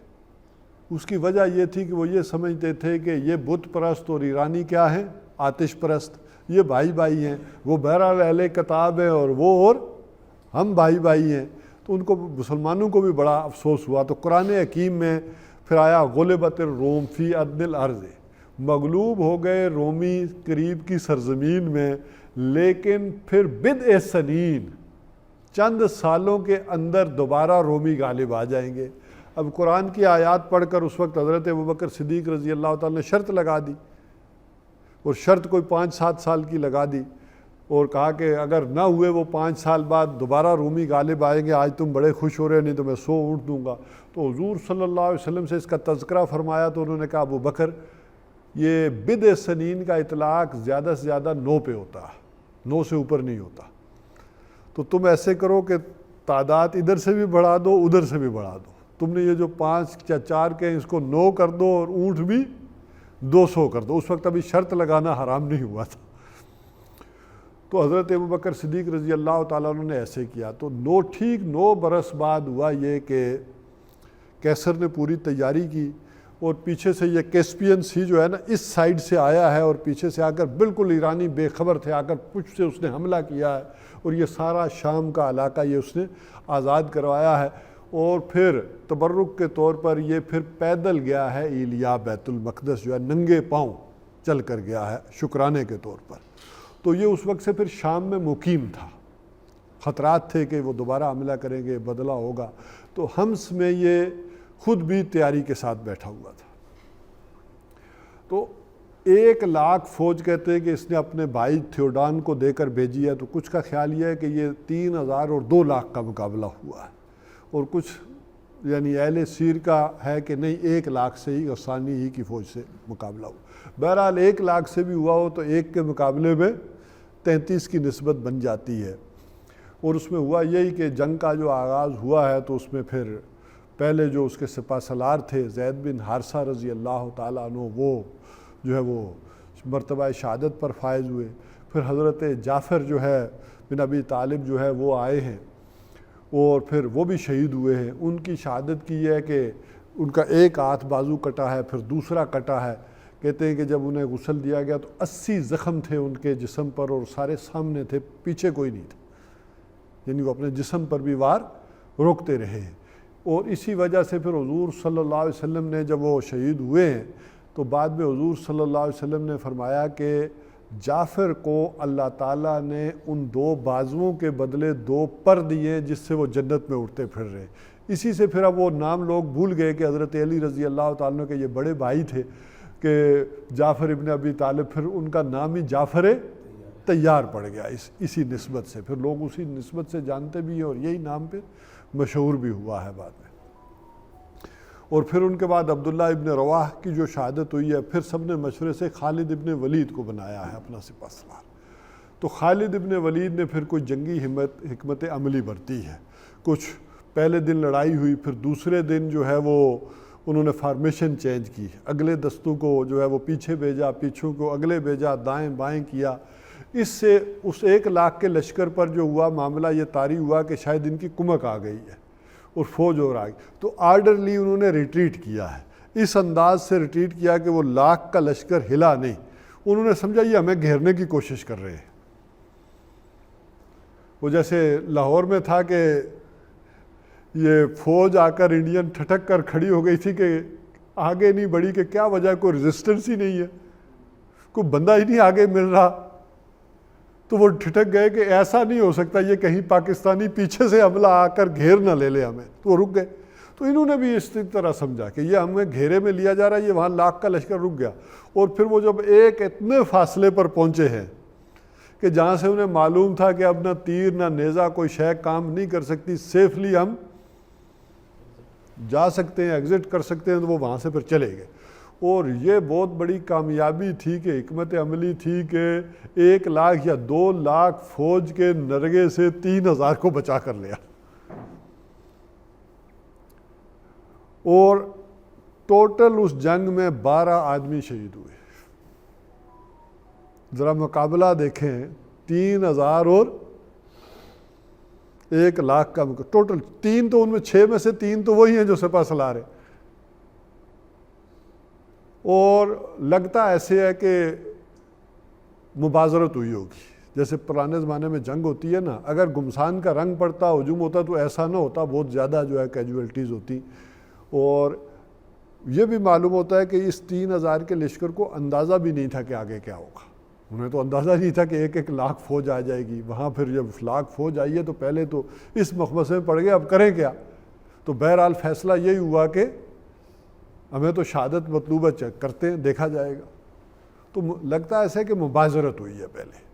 اس کی وجہ یہ تھی کہ وہ یہ سمجھتے تھے کہ یہ بت پرست اور ایرانی کیا ہیں؟ آتش پرست، یہ بھائی بھائی ہیں، وہ بہرحال اہل کتاب ہیں اور وہ اور ہم بھائی بھائی ہیں۔ تو ان کو، مسلمانوں کو بھی بڑا افسوس ہوا۔ تو قرآن حکیم میں پھر آیا غلبت الروم فی ادنی الارض، مغلوب ہو گئے رومی قریب کی سرزمین میں، لیکن پھر بضع سنین، چند سالوں کے اندر دوبارہ رومی غالب آ جائیں گے۔ اب قرآن کی آیات پڑھ کر اس وقت حضرت ابوبکر صدیق رضی اللہ تعالیٰ نے شرط لگا دی، اور شرط کوئی 5-7 سال کی لگا دی، اور کہا کہ اگر نہ ہوئے وہ 5 سال بعد دوبارہ رومی غالب آئیں گے، آج تم بڑے خوش ہو رہے، نہیں تو میں 100 اونٹ دوں گا۔ تو حضور صلی اللہ علیہ وسلم سے اس کا تذکرہ فرمایا، تو انہوں نے کہا ابوبکر یہ بضع سنین کا اطلاق زیادہ سے زیادہ 9 پہ ہوتا ہے، 9 سے اوپر نہیں ہوتا۔ تو تم ایسے کرو کہ تعداد ادھر سے بھی بڑھا دو، ادھر سے بھی بڑھا دو، تم نے یہ جو 5 یا 4 کے اس کو 9 کر دو، اور اونٹ بھی 200 کر دو۔ اس وقت ابھی شرط لگانا حرام نہیں ہوا تھا۔ تو حضرت ابوبکر صدیق رضی اللہ تعالیٰ عنہ نے ایسے کیا۔ تو 9 برس بعد ہوا یہ کہ کیسر نے پوری تیاری کی، اور پیچھے سے یہ کیسپین سی جو ہے نا، اس سائیڈ سے آیا ہے، اور پیچھے سے آ کر بالکل ایرانی بے خبر تھے، آ کر پچھ سے اس نے حملہ کیا ہے، اور یہ سارا شام کا علاقہ یہ اس نے آزاد کروایا ہے۔ اور پھر تبرک کے طور پر یہ پھر پیدل گیا ہے ایلیا، بیت المقدس جو ہے ننگے پاؤں چل کر گیا ہے شکرانے کے طور پر۔ تو یہ اس وقت سے پھر شام میں مقیم تھا، خطرات تھے کہ وہ دوبارہ حملہ کریں گے، بدلہ ہوگا۔ تو حمص میں یہ خود بھی تیاری کے ساتھ بیٹھا ہوا تھا۔ تو 1,00,000 فوج کہتے ہیں کہ اس نے اپنے بھائی تھیوڈان کو دے کر بھیجی ہے۔ تو کچھ کا خیال یہ ہے کہ یہ 3,000 اور 2,00,000 کا مقابلہ ہوا ہے، اور کچھ یعنی اہل سیر کا ہے کہ نہیں 1,00,000 سے ہی، غسانی ہی کی فوج سے مقابلہ ہوا۔ بہرحال 1,00,000 سے بھی ہوا ہو تو ایک کے مقابلے میں 33 کی نسبت بن جاتی ہے۔ اور اس میں ہوا یہی کہ جنگ کا جو آغاز ہوا ہے، تو اس میں پھر پہلے جو اس کے سپہ سالار تھے زید بن حارثہ رضی اللہ تعالیٰ عنہ، وہ جو ہے وہ مرتبہ شہادت پر فائز ہوئے۔ پھر حضرت جعفر جو ہے بن ابی طالب جو ہے وہ آئے ہیں، اور پھر وہ بھی شہید ہوئے ہیں۔ ان کی شہادت کی یہ ہے کہ ان کا ایک ہاتھ بازو کٹا ہے، پھر دوسرا کٹا ہے۔ کہتے ہیں کہ جب انہیں غسل دیا گیا تو 80 زخم تھے ان کے جسم پر، اور سارے سامنے تھے، پیچھے کوئی نہیں تھا، یعنی وہ اپنے جسم پر بھی وار روکتے رہے ہیں۔ اور اسی وجہ سے پھر حضور صلی اللہ علیہ وسلم نے جب وہ شہید ہوئے ہیں تو بعد میں حضور صلی اللہ علیہ وسلم نے فرمایا کہ جعفر کو اللہ تعالیٰ نے ان 2 بازوؤں کے بدلے 2 پر دیے، جس سے وہ جنت میں اٹھتے پھر رہے۔ اسی سے پھر اب وہ نام لوگ بھول گئے کہ حضرت علی رضی اللہ تعالیٰ عنہ کے یہ بڑے بھائی تھے کہ جعفر ابن ابی طالب، پھر ان کا نام ہی جعفر تیار پڑ گیا اسی نسبت سے، پھر لوگ اسی نسبت سے جانتے بھی ہیں اور یہی نام پہ مشہور بھی ہوا ہے بعد میں۔ اور پھر ان کے بعد عبداللہ ابن رواح کی جو شہادت ہوئی ہے، پھر سب نے مشورے سے خالد ابن ولید کو بنایا ہے اپنا سپہ سالار۔ تو خالد ابن ولید نے پھر کوئی جنگی حکمت عملی برتی ہے، کچھ پہلے دن لڑائی ہوئی، پھر دوسرے دن جو ہے وہ انہوں نے فارمیشن چینج کی، اگلے دستوں کو جو ہے وہ پیچھے بھیجا، پیچھوں کو اگلے بھیجا، دائیں بائیں کیا۔ اس سے اس 1,00,000 کے لشکر پر جو ہوا معاملہ یہ طاری ہوا کہ شاید ان کی کمک آ گئی ہے اور فوج اور آ گئی، تو آرڈرلی انہوں نے ریٹریٹ کیا ہے، اس انداز سے ریٹریٹ کیا کہ وہ 1,00,000 کا لشکر ہلا نہیں، انہوں نے سمجھا یہ ہمیں گھیرنے کی کوشش کر رہے ہیں۔ وہ جیسے لاہور میں تھا کہ یہ فوج آ کر انڈین ٹھٹک کر کھڑی ہو گئی تھی کہ آگے نہیں بڑھی، کہ کیا وجہ، کوئی ریزسٹنس ہی نہیں ہے، کوئی بندہ ہی نہیں آگے مل رہا، تو وہ ٹھٹک گئے کہ ایسا نہیں ہو سکتا یہ کہیں پاکستانی پیچھے سے حملہ آ کر گھیر نہ لے ہمیں، تو وہ رک گئے۔ تو انہوں نے بھی اس طرح سمجھا کہ یہ ہمیں گھیرے میں لیا جا رہا ہے، یہ وہاں 1,00,000 کا لشکر رک گیا۔ اور پھر وہ جب ایک اتنے فاصلے پر پہنچے ہیں کہ جہاں سے انہیں معلوم تھا کہ اب نہ تیر نہ نیزہ کوئی شے کام نہیں کر سکتی، سیفلی ہم جا سکتے ہیں، ایگزٹ کر سکتے ہیں، تو وہ وہاں سے پھر چلے گئے۔ اور یہ بہت بڑی کامیابی تھی کہ حکمت عملی تھی کہ 1,00,000 یا 2,00,000 فوج کے نرگے سے 3,000 کو بچا کر لیا، اور ٹوٹل اس جنگ میں 12 آدمی شہید ہوئے۔ ذرا مقابلہ دیکھیں، 3,000 اور 1,00,000 کا ٹوٹل، 3 تو ان میں 6 میں سے 3 تو وہی ہیں جو سپہ سالار ہیں، اور لگتا ایسے ہے کہ مبازرت ہوئی ہوگی، جیسے پرانے زمانے میں جنگ ہوتی ہے نا، اگر گمسان کا رنگ پڑتا، ہجوم ہوتا تو ایسا نہ ہوتا، بہت زیادہ جو ہے کیجویلٹیز ہوتی۔ اور یہ بھی معلوم ہوتا ہے کہ اس 3,000 کے لشکر کو اندازہ بھی نہیں تھا کہ آگے کیا ہوگا، انہیں تو اندازہ نہیں تھا کہ 1,00,000 فوج آ جائے گی وہاں۔ پھر جب 1,00,000 فوج آئی ہے تو پہلے تو اس مخمصے میں پڑ گئے، اب کریں کیا؟ تو بہرحال فیصلہ یہی ہوا کہ ہمیں تو شہادت مطلوب ہے، چیک کرتے ہیں، دیکھا جائے گا۔ تو لگتا ایسا ہے کہ مبازرت ہوئی ہے، پہلے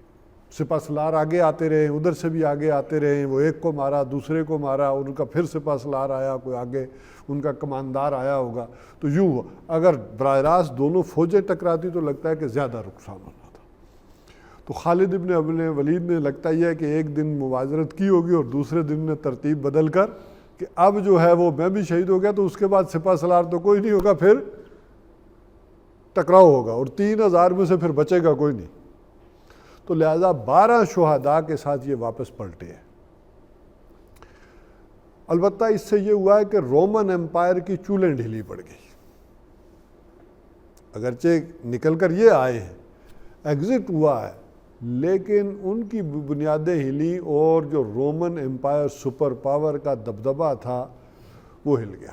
سپہ سالار آگے آتے رہے، ادھر سے بھی آگے آتے رہے، وہ ایک کو مارا، دوسرے کو مارا، ان کا پھر سپہ سالار آیا، کوئی آگے ان کا کماندار آیا ہوگا، تو یوں ہوا۔ اگر براہ راست دونوں فوجیں ٹکراتی تو لگتا ہے کہ زیادہ نقصان ہونا تھا۔ تو خالد ابن ولید نے لگتا یہ ہے کہ ایک دن مبازرت کی ہوگی اور دوسرے دن نے ترتیب بدل کر کہ اب جو ہے وہ میں بھی شہید ہو گیا تو اس کے بعد سپہ سالار تو کوئی نہیں ہوگا، پھر ٹکراؤ ہوگا، اور 3,000 میں سے پھر بچے گا کوئی نہیں، تو لہذا 12 شہداء کے ساتھ یہ واپس پلٹے ہیں۔ البتہ اس سے یہ ہوا ہے کہ رومن امپائر کی چولیں ڈھیلی پڑ گئی، اگرچہ نکل کر یہ آئے ہیں، ایگزٹ ہوا ہے، لیکن ان کی بنیادیں ہلی، اور جو رومن امپائر سپر پاور کا دبدبہ تھا وہ ہل گیا۔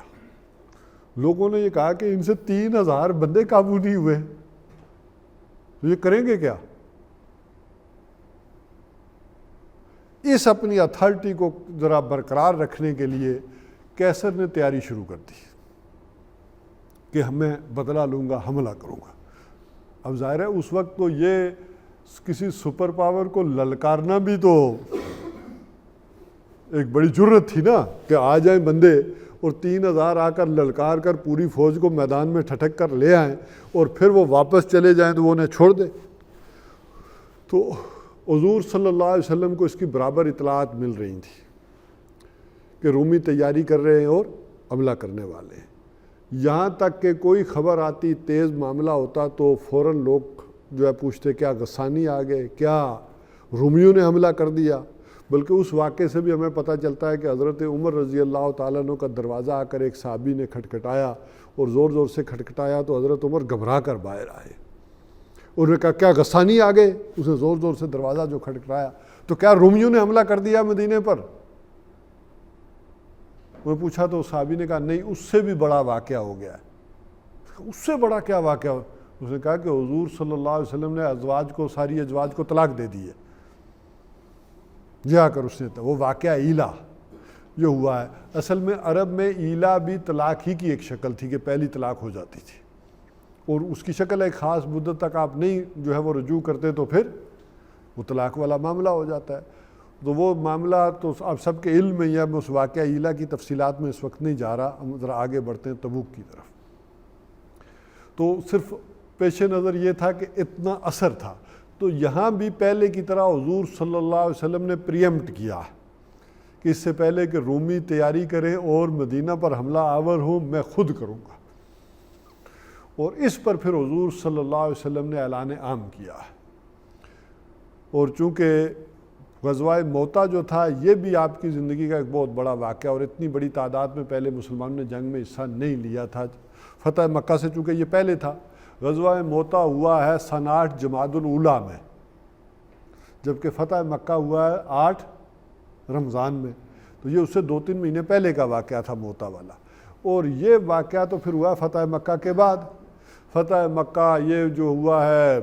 لوگوں نے یہ کہا کہ ان سے 3,000 بندے قابو نہیں ہوئے، تو یہ کریں گے کیا؟ اس اپنی اتھارٹی کو ذرا برقرار رکھنے کے لیے کیسر نے تیاری شروع کر دی کہ میں بدلہ لوں گا، حملہ کروں گا۔ اب ظاہر ہے اس وقت تو یہ کسی سپر پاور کو للکارنا بھی تو ایک بڑی جرت تھی نا، کہ آ جائیں بندے اور 3,000 آ کر للکار کر پوری فوج کو میدان میں ٹھٹک کر لے آئیں اور پھر وہ واپس چلے جائیں تو وہ انہیں چھوڑ دے۔ تو حضور صلی اللہ علیہ وسلم کو اس کی برابر اطلاعات مل رہی تھی کہ رومی تیاری کر رہے ہیں اور حملہ کرنے والے ہیں۔ یہاں تک کہ کوئی خبر آتی، تیز معاملہ ہوتا تو فوراً لوگ جو ہے پوچھتے کیا غسانی آ گئے، کیا رومیوں نے حملہ کر دیا۔ بلکہ اس واقعے سے بھی ہمیں پتہ چلتا ہے کہ حضرت عمر رضی اللہ تعالیٰ عنہ کا دروازہ آ کر ایک صحابی نے کھٹکھٹایا، اور زور زور سے کھٹکھٹایا تو حضرت عمر گھبرا کر باہر آئے، انہوں نے کہا کیا غسانی آ گئے؟ اس نے زور زور سے دروازہ جو کھٹکھٹایا تو کیا رومیوں نے حملہ کر دیا مدینے پر؟ انہوں نے پوچھا تو صحابی نے کہا نہیں، اس سے بھی بڑا واقعہ ہو گیا ہے۔ اس سے بڑا کیا واقعہ ہو؟ اس نے کہا کہ حضور صلی اللہ علیہ وسلم نے ازواج کو، ساری ازواج کو طلاق دے دی ہے۔ جا کر اس نے، وہ واقعہ ایلا جو ہوا ہے، اصل میں عرب میں ایلا بھی طلاق ہی کی ایک شکل تھی کہ پہلی طلاق ہو جاتی تھی، اور اس کی شکل ایک خاص مدت تک آپ نہیں جو ہے وہ رجوع کرتے تو پھر وہ طلاق والا معاملہ ہو جاتا ہے. تو وہ معاملہ تو آپ سب کے علم میں ہی ہے، میں اس واقعہ ایلا کی تفصیلات میں اس وقت نہیں جا رہا. ہم ذرا آگے بڑھتے ہیں تبوک کی طرف. تو صرف پیش نظر یہ تھا کہ اتنا اثر تھا. تو یہاں بھی پہلے کی طرح حضور صلی اللہ علیہ وسلم نے پریمپٹ کیا کہ اس سے پہلے کہ رومی تیاری کریں اور مدینہ پر حملہ آور ہوں، میں خود کروں گا. اور اس پر پھر حضور صلی اللہ علیہ وسلم نے اعلان عام کیا. اور چونکہ غزوہ موتا جو تھا یہ بھی آپ کی زندگی کا ایک بہت بڑا واقعہ، اور اتنی بڑی تعداد میں پہلے مسلمانوں نے جنگ میں حصہ نہیں لیا تھا. فتح مکہ سے چونکہ یہ پہلے تھا. غزوہ موتا ہوا ہے سن 8 جمادی الاولیٰ میں، جبکہ فتح مکہ ہوا ہے 8 رمضان میں. تو یہ اس سے 2-3 مہینے پہلے کا واقعہ تھا موتا والا. اور یہ واقعہ تو پھر ہوا فتح مکہ کے بعد. فتح مکہ یہ جو ہوا ہے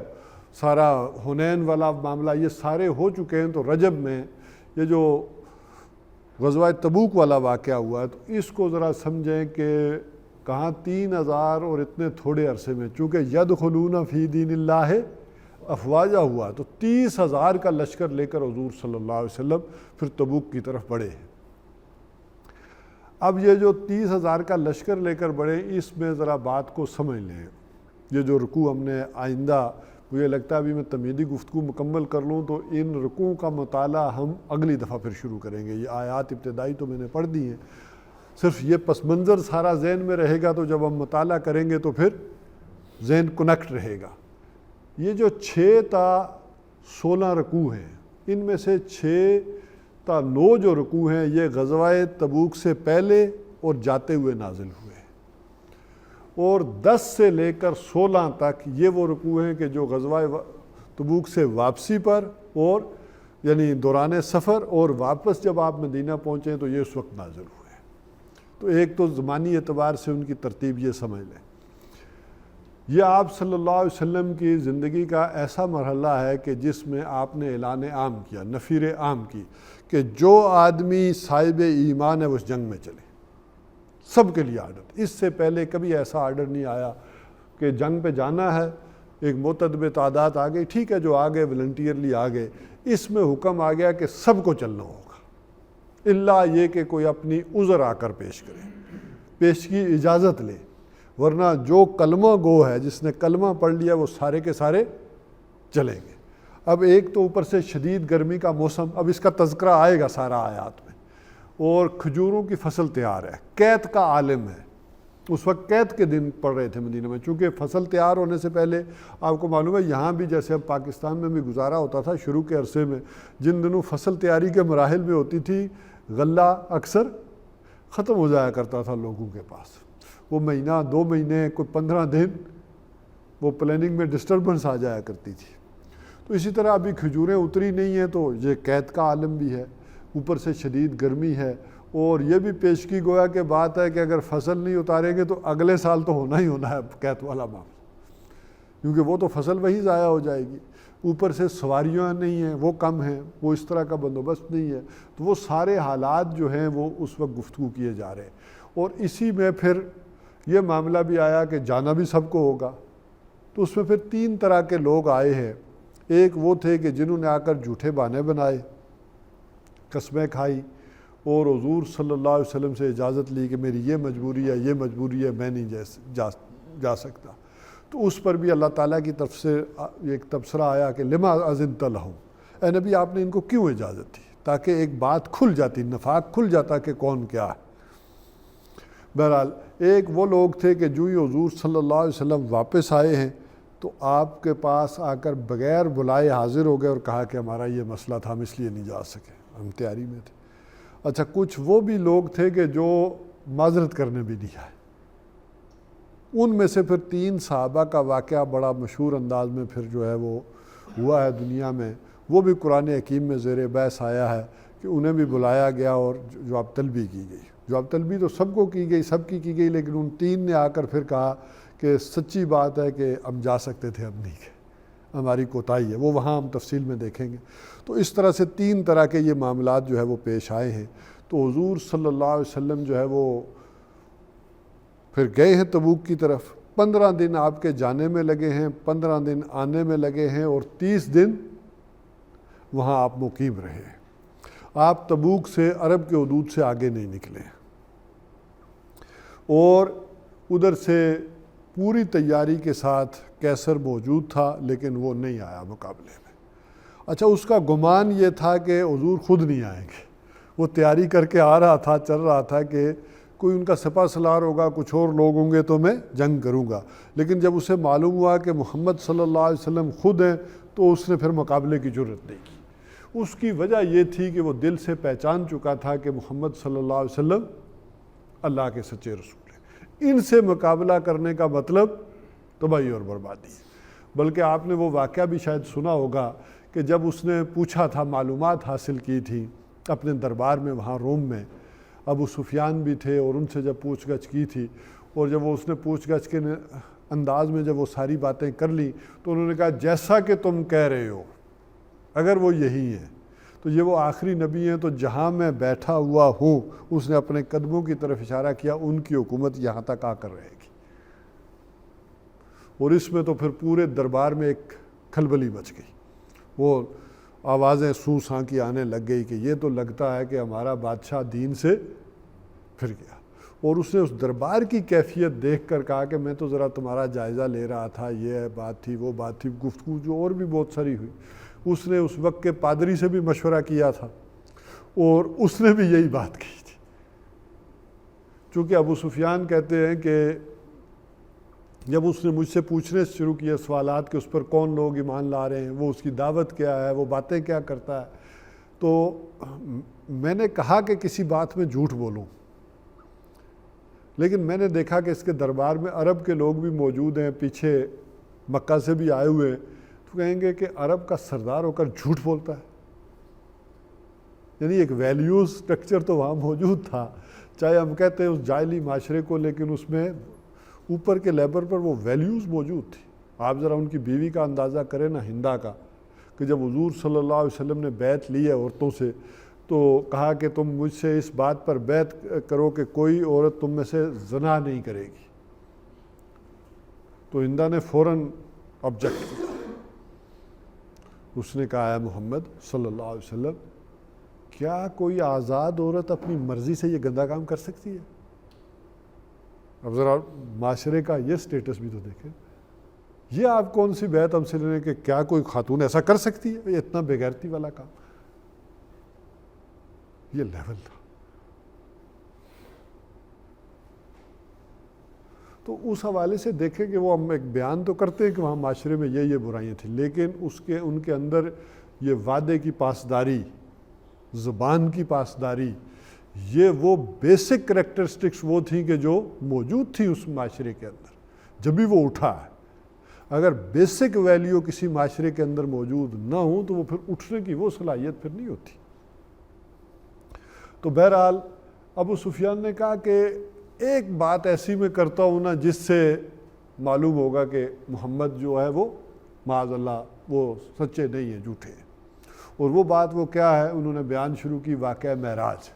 سارا حنین والا معاملہ یہ سارے ہو چکے ہیں. تو رجب میں یہ جو غزوہ تبوک والا واقعہ ہوا ہے تو اس کو ذرا سمجھیں کہ کہاں 3000 اور اتنے تھوڑے عرصے میں، چونکہ یدخلون فی دین اللہ افواجہ ہوا، تو 30,000 کا لشکر لے کر حضور صلی اللہ علیہ وسلم پھر تبوک کی طرف بڑھے ہیں. اب یہ جو 30,000 کا لشکر لے کر بڑھے، اس میں ذرا بات کو سمجھ لیں. یہ جو رکوع ہم نے آئندہ، مجھے لگتا ہے ابھی میں تمہیدی گفتگو مکمل کر لوں تو ان رکوع کا مطالعہ ہم اگلی دفعہ پھر شروع کریں گے. یہ آیات ابتدائی تو میں نے پڑھ دی ہیں، صرف یہ پس منظر سارا ذہن میں رہے گا تو جب ہم مطالعہ کریں گے تو پھر ذہن کنیکٹ رہے گا. یہ جو 6 تا 16 رکوع ہیں، ان میں سے 6 تا 9 جو رکوع ہیں یہ غزوہ تبوک سے پہلے اور جاتے ہوئے نازل ہوئے ہیں، اور 10 سے لے کر 16 تک یہ وہ رکوع ہیں کہ جو غزوہ تبوک سے واپسی پر اور یعنی دوران سفر اور واپس جب آپ مدینہ پہنچیں تو یہ اس وقت نازل ہوئے. تو ایک تو زمانی اعتبار سے ان کی ترتیب یہ سمجھ لیں. یہ آپ صلی اللہ علیہ وسلم کی زندگی کا ایسا مرحلہ ہے کہ جس میں آپ نے اعلان عام کیا، نفیر عام کی، کہ جو آدمی صاحب ایمان ہے وہ اس جنگ میں چلے. سب کے لیے آرڈر. اس سے پہلے کبھی ایسا آرڈر نہیں آیا کہ جنگ پہ جانا ہے، ایک متعدد تعداد آ گئی، ٹھیک ہے جو آ گئے والنٹیئرلی آ گئے. اس میں حکم آ گیا کہ سب کو چلنا ہوگا، الا یہ کہ کوئی اپنی عذر آ کر پیش کرے، پیش کی اجازت لے، ورنہ جو کلمہ گو ہے، جس نے کلمہ پڑھ لیا وہ سارے کے سارے چلیں گے. اب ایک تو اوپر سے شدید گرمی کا موسم، اب اس کا تذکرہ آئے گا سارا آیات میں، اور کھجوروں کی فصل تیار ہے، قحط کا عالم ہے. اس وقت قحط کے دن پڑ رہے تھے مدینہ میں، چونکہ فصل تیار ہونے سے پہلے آپ کو معلوم ہے یہاں بھی جیسے اب پاکستان میں بھی گزارا ہوتا تھا شروع کے عرصے میں، جن دنوں فصل تیاری کے مراحل میں ہوتی تھی غلہ اکثر ختم ہو جایا کرتا تھا لوگوں کے پاس. وہ مہینہ 2 مہینے کوئی 15 دن وہ پلاننگ میں ڈسٹربنس آ جایا کرتی تھی. تو اسی طرح ابھی کھجوریں اتری نہیں ہیں تو یہ قحط کا عالم بھی ہے، اوپر سے شدید گرمی ہے، اور یہ بھی پیشگی گویا کہ بات ہے کہ اگر فصل نہیں اتاریں گے تو اگلے سال تو ہونا ہی ہونا ہے قحط والا معاملہ، کیونکہ وہ تو فصل وہی ضائع ہو جائے گی. اوپر سے سواریاں نہیں ہیں، وہ کم ہیں، وہ اس طرح کا بندوبست نہیں ہے. تو وہ سارے حالات جو ہیں وہ اس وقت گفتگو کیے جا رہے ہیں. اور اسی میں پھر یہ معاملہ بھی آیا کہ جانا بھی سب کو ہوگا. تو اس میں پھر 3 طرح کے لوگ آئے ہیں. ایک وہ تھے کہ جنہوں نے آ کر جھوٹے بہانے بنائے، قسمیں کھائی، اور حضور صلی اللہ علیہ وسلم سے اجازت لی کہ میری یہ مجبوری ہے، یہ مجبوری ہے، میں نہیں جا سکتا. تو اس پر بھی اللہ تعالیٰ کی طرف سے ایک تبصرہ آیا کہ لما اذنت لہم، اے نبی آپ نے ان کو کیوں اجازت دی، تاکہ ایک بات کھل جاتی، نفاق کھل جاتا کہ کون کیا ہے. بہرحال ایک وہ لوگ تھے کہ جو ہی حضور صلی اللہ علیہ وسلم واپس آئے ہیں تو آپ کے پاس آ کر بغیر بلائے حاضر ہو گئے اور کہا کہ ہمارا یہ مسئلہ تھا، ہم اس لیے نہیں جا سکے، ہم تیاری میں تھے. اچھا کچھ وہ بھی لوگ تھے کہ جو معذرت کرنے بھی نہیں آئے. ان میں سے پھر 3 صحابہ کا واقعہ بڑا مشہور انداز میں پھر جو ہے وہ ہوا ہے دنیا میں، وہ بھی قرآن حکیم میں زیر بحث آیا ہے کہ انہیں بھی بلایا گیا اور جواب طلبی کی گئی. جواب طلبی تو سب کو کی گئی، سب کی گئی، لیکن ان 3 نے آ کر پھر کہا کہ سچی بات ہے کہ ہم جا سکتے تھے، ہم نہیں گئے، ہماری کوتاہی ہے. وہ وہاں ہم تفصیل میں دیکھیں گے. تو اس طرح سے 3 طرح کے یہ معاملات جو ہے وہ پیش آئے ہیں. تو حضور صلی اللہ علیہ وسلم جو ہے وہ پھر گئے ہیں تبوک کی طرف. 15 دن آپ کے جانے میں لگے ہیں، 15 دن آنے میں لگے ہیں، اور 30 دن وہاں آپ مقیم رہے، آپ تبوک سے عرب کے حدود سے آگے نہیں نکلے، اور ادھر سے پوری تیاری کے ساتھ کیسر موجود تھا لیکن وہ نہیں آیا مقابلے میں۔ اچھا، اس کا گمان یہ تھا کہ حضور خود نہیں آئیں گے، وہ تیاری کر کے آ رہا تھا، چل رہا تھا کہ کوئی ان کا سپہ سالار ہوگا، کچھ اور لوگ ہوں گے تو میں جنگ کروں گا، لیکن جب اسے معلوم ہوا کہ محمد صلی اللہ علیہ وسلم خود ہیں تو اس نے پھر مقابلے کی جرأت نہیں کی۔ اس کی وجہ یہ تھی کہ وہ دل سے پہچان چکا تھا کہ محمد صلی اللہ علیہ وسلم اللہ کے سچے رسول ہیں، ان سے مقابلہ کرنے کا مطلب تباہی اور بربادی ہے۔ بلکہ آپ نے وہ واقعہ بھی شاید سنا ہوگا کہ جب اس نے پوچھا تھا، معلومات حاصل کی تھی اپنے دربار میں وہاں روم میں، ابو سفیان بھی تھے، اور ان سے جب پوچھ گچھ کی تھی، اور جب وہ اس نے پوچھ گچھ کے انداز میں جب وہ ساری باتیں کر لیں تو انہوں نے کہا جیسا کہ تم کہہ رہے ہو، اگر وہ یہی ہیں تو یہ وہ آخری نبی ہیں، تو جہاں میں بیٹھا ہوا ہوں، اس نے اپنے قدموں کی طرف اشارہ کیا، ان کی حکومت یہاں تک آ کر رہے گی۔ اور اس میں تو پھر پورے دربار میں ایک کھلبلی مچ گئی، وہ آوازیں سوں ساں کی آنے لگ گئی کہ یہ تو لگتا ہے کہ ہمارا بادشاہ دین سے پھر گیا۔ اور اس نے اس دربار کی کیفیت دیکھ کر کہا کہ میں تو ذرا تمہارا جائزہ لے رہا تھا، یہ بات تھی، وہ بات تھی، گفتگو جو اور بھی بہت ساری ہوئی۔ اس نے اس وقت کے پادری سے بھی مشورہ کیا تھا، اور اس نے بھی یہی بات کی تھی۔ چونکہ ابو سفیان کہتے ہیں کہ جب اس نے مجھ سے پوچھنے شروع کیے سوالات کہ اس پر کون لوگ ایمان لا رہے ہیں، وہ اس کی دعوت کیا ہے، وہ باتیں کیا کرتا ہے، تو میں نے کہا کہ کسی بات میں جھوٹ بولوں، لیکن میں نے دیکھا کہ اس کے دربار میں عرب کے لوگ بھی موجود ہیں، پیچھے مکہ سے بھی آئے ہوئے ہیں، تو کہیں گے کہ عرب کا سردار ہو کر جھوٹ بولتا ہے۔ یعنی ایک ویلیوز سٹرکچر تو وہاں موجود تھا، چاہے ہم کہتے ہیں اس جاہلی معاشرے کو، لیکن اس میں اوپر کے لیبل پر وہ ویلیوز موجود تھی۔ آپ ذرا ان کی بیوی کا اندازہ کریں نا، ہندا کا، کہ جب حضور صلی اللہ علیہ وسلم نے بیعت لی ہے عورتوں سے تو کہا کہ تم مجھ سے اس بات پر بیعت کرو کہ کوئی عورت تم میں سے زنا نہیں کرے گی، تو ہندا نے فوراً آبجیکٹ کیا، اس نے کہا ہے محمد صلی اللہ علیہ وسلم، کیا کوئی آزاد عورت اپنی مرضی سے یہ گندا کام کر سکتی ہے؟ اب ذرا معاشرے کا یہ سٹیٹس بھی تو دیکھیں، یہ آپ کون سی بیعت ہم سے لینے کہ کیا کوئی خاتون ایسا کر سکتی ہے؟ یہ اتنا بے غیرتی والا کام، یہ لیول تھا۔ تو اس حوالے سے دیکھیں کہ وہ ہم ایک بیان تو کرتے ہیں کہ وہاں معاشرے میں یہ برائیاں تھیں، لیکن ان کے اندر یہ وعدے کی پاسداری، زبان کی پاسداری، یہ وہ بیسک کریکٹرسٹکس وہ تھیں کہ جو موجود تھی اس معاشرے کے اندر جب بھی وہ اٹھا ہے۔ اگر بیسک ویلیو کسی معاشرے کے اندر موجود نہ ہوں تو وہ پھر اٹھنے کی وہ صلاحیت پھر نہیں ہوتی۔ تو بہرحال ابو سفیان نے کہا کہ ایک بات ایسی میں کرتا ہوں نا جس سے معلوم ہوگا کہ محمد جو ہے وہ معاذ اللہ وہ سچے نہیں ہیں، جھوٹے ہیں۔ اور وہ بات وہ کیا ہے؟ انہوں نے بیان شروع کی واقعہ معراج،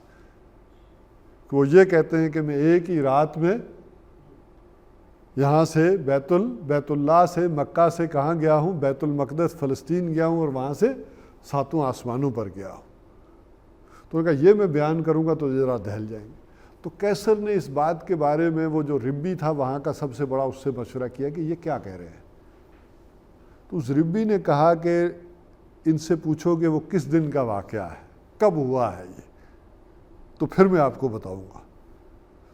کہ وہ یہ کہتے ہیں کہ میں ایک ہی رات میں یہاں سے بیت اللہ سے مکہ سے کہاں گیا ہوں؟ بیت المقدس فلسطین گیا ہوں، اور وہاں سے 7 آسمانوں پر گیا ہوں۔ تو انہوں نے کہا یہ میں بیان کروں گا تو ذرا دہل جائیں گے۔ تو کیسر نے اس بات کے بارے میں، وہ جو ربی تھا وہاں کا سب سے بڑا، اس سے مشورہ کیا کہ یہ کیا کہہ رہے ہیں۔ تو اس ربی نے کہا کہ ان سے پوچھو کہ وہ کس دن کا واقعہ ہے، کب ہوا ہے یہ، تو پھر میں آپ کو بتاؤں گا۔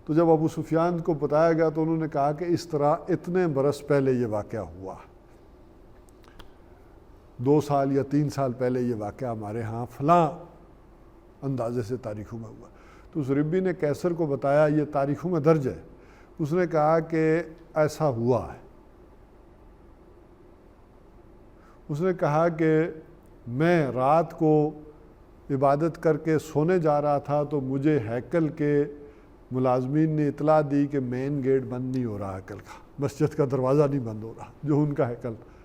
تو جب ابو سفیان کو بتایا گیا تو انہوں نے کہا کہ اس طرح اتنے برس پہلے یہ واقعہ ہوا، 2 سال یا 3 سال پہلے یہ واقعہ ہمارے ہاں فلاں اندازے سے تاریخوں میں ہوا۔ تو اس ربی نے کیسر کو بتایا، یہ تاریخوں میں درج ہے۔ اس نے کہا کہ ایسا ہوا ہے۔ اس نے کہا کہ میں رات کو عبادت کر کے سونے جا رہا تھا تو مجھے ہیکل کے ملازمین نے اطلاع دی کہ مین گیٹ بند نہیں ہو رہا، ہیکل کا مسجد کا دروازہ نہیں بند ہو رہا جو ان کا ہیکل تھا۔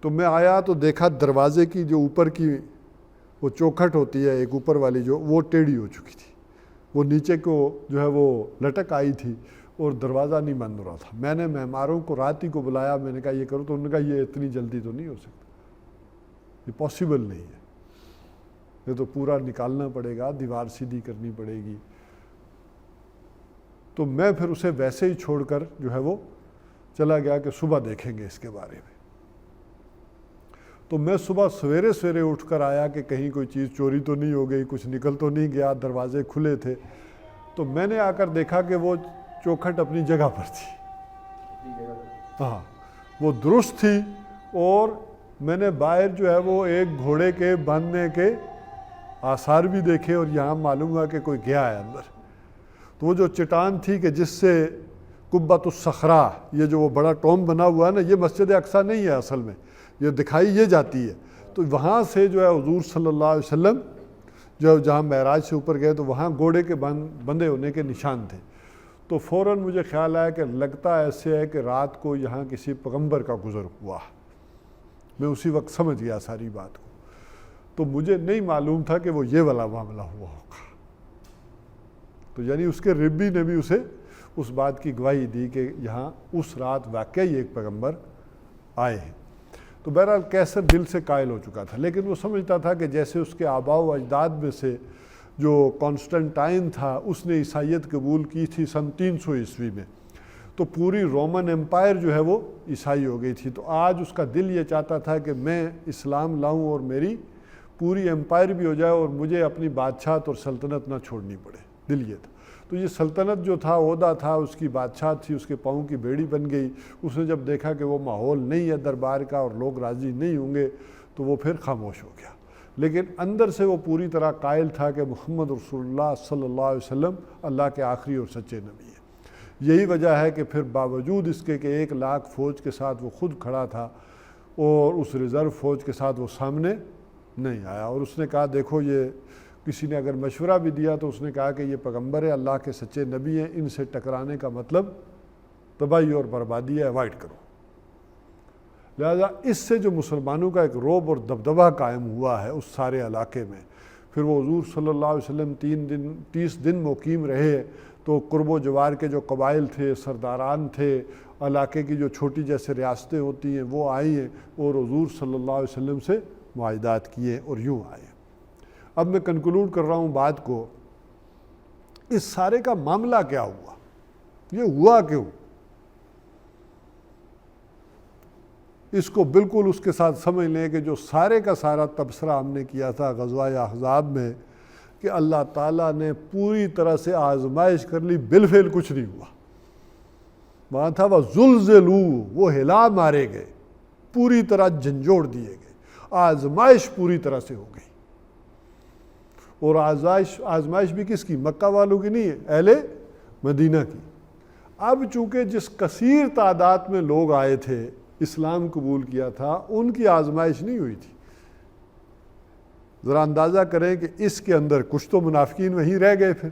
تو میں آیا تو دیکھا دروازے کی جو اوپر کی وہ چوکھٹ ہوتی ہے ایک اوپر والی، جو وہ ٹیڑھی ہو چکی تھی، وہ نیچے کو جو ہے وہ لٹک آئی تھی اور دروازہ نہیں بند ہو رہا تھا۔ میں نے معماروں کو رات ہی کو بلایا، میں نے کہا یہ کرو، تو انہوں نے کہا یہ اتنی جلدی تو نہیں ہو سکتا۔ یہ پاسبل نہیں ہے، یہ تو پورا نکالنا پڑے گا، دیوار سیدھی کرنی پڑے گی۔ تو میں پھر اسے ویسے ہی چھوڑ کر جو ہے وہ چلا گیا کہ صبح دیکھیں گے اس کے بارے میں۔ تو میں صبح سویرے سویرے اٹھ کر آیا کہ کہیں کوئی چیز چوری تو نہیں ہو گئی، کچھ نکل تو نہیں گیا، دروازے کھلے تھے۔ تو میں نے آ کر دیکھا کہ وہ چوکھٹ اپنی جگہ پر تھی، ہاں وہ درست تھی، اور میں نے باہر جو ہے وہ ایک گھوڑے کے باندھنے کے آثار بھی دیکھے، اور یہاں معلوم ہوا کہ کوئی گیا ہے اندر۔ تو وہ جو چٹان تھی کہ جس سے قبۃ الصخرہ، یہ جو وہ بڑا ٹوم بنا ہوا ہے نا، یہ مسجد اقصیٰ نہیں ہے اصل میں، یہ دکھائی یہ جاتی ہے۔ تو وہاں سے جو ہے حضور صلی اللہ علیہ وسلم جو جہاں معراج سے اوپر گئے تو وہاں گھوڑے کے بندھے ہونے کے نشان تھے۔ تو فوراً مجھے خیال آیا کہ لگتا ایسے ہے کہ رات کو یہاں کسی پیغمبر کا گزر ہوا۔ میں اسی وقت سمجھ گیا ساری بات کو۔ تو مجھے نہیں معلوم تھا کہ وہ یہ والا معاملہ ہوا ہوگا۔ تو یعنی اس کے ربی نے بھی اسے اس بات کی گواہی دی کہ یہاں اس رات واقعی ایک پیغمبر آئے ہیں۔ تو بہرحال کیسر دل سے قائل ہو چکا تھا، لیکن وہ سمجھتا تھا کہ جیسے اس کے آباء و اجداد میں سے جو کانسٹنٹائن تھا اس نے عیسائیت قبول کی تھی سن 300 عیسوی میں، تو پوری رومن امپائر جو ہے وہ عیسائی ہو گئی تھی۔ تو آج اس کا دل یہ چاہتا تھا کہ میں اسلام لاؤں اور میری پوری امپائر بھی ہو جائے اور مجھے اپنی بادشاہت اور سلطنت نہ چھوڑنی پڑے، دل یہ تھا۔ تو یہ سلطنت جو تھا، عہدہ تھا، اس کی بادشاہت تھی، اس کے پاؤں کی بیڑی بن گئی۔ اس نے جب دیکھا کہ وہ ماحول نہیں ہے دربار کا اور لوگ راضی نہیں ہوں گے تو وہ پھر خاموش ہو گیا، لیکن اندر سے وہ پوری طرح قائل تھا کہ محمد رسول اللہ صلی اللہ علیہ وسلم اللہ کے آخری اور سچے نبی ہیں۔ یہی وجہ ہے کہ پھر باوجود اس کے کہ 1,00,000 فوج کے ساتھ وہ خود کھڑا تھا اور اس ریزرو فوج کے ساتھ وہ سامنے نہیں آیا، اور اس نے کہا دیکھو یہ کسی نے اگر مشورہ بھی دیا تو اس نے کہا کہ یہ پیغمبر ہے، اللہ کے سچے نبی ہیں، ان سے ٹکرانے کا مطلب تباہی اور بربادی ہے، اوائڈ کرو۔ لہذا اس سے جو مسلمانوں کا ایک رعب اور دبدبہ قائم ہوا ہے اس سارے علاقے میں، پھر وہ حضور صلی اللہ علیہ وسلم 30 دن مقیم رہے، تو قرب و جوار کے جو قبائل تھے، سرداران تھے، علاقے کی جو چھوٹی جیسے ریاستیں ہوتی ہیں وہ آئی ہیں اور حضور صلی اللہ علیہ وسلم سے معاہدات کیے اور یوں آئے۔ اب میں کنکلوڈ کر رہا ہوں بات کو، اس سارے کا معاملہ کیا ہوا، یہ ہوا کیوں؟ اس کو بالکل اس کے ساتھ سمجھ لیں کہ جو سارے کا سارا تبصرہ ہم نے کیا تھا غزوہ احزاب میں کہ اللہ تعالیٰ نے پوری طرح سے آزمائش کر لی، بالفعل کچھ نہیں ہوا۔ وہاں تھا وہ زلزلوا، وہ ہلا مارے گئے، پوری طرح جھنجھوڑ دیے گئے، آزمائش پوری طرح سے ہو گئی۔ اور آزمائش بھی کس کی؟ مکہ والوں کی نہیں ہے، اہل مدینہ کی۔ اب چونکہ جس کثیر تعداد میں لوگ آئے تھے، اسلام قبول کیا تھا، ان کی آزمائش نہیں ہوئی تھی۔ ذرا اندازہ کریں کہ اس کے اندر کچھ تو منافقین وہیں رہ گئے، پھر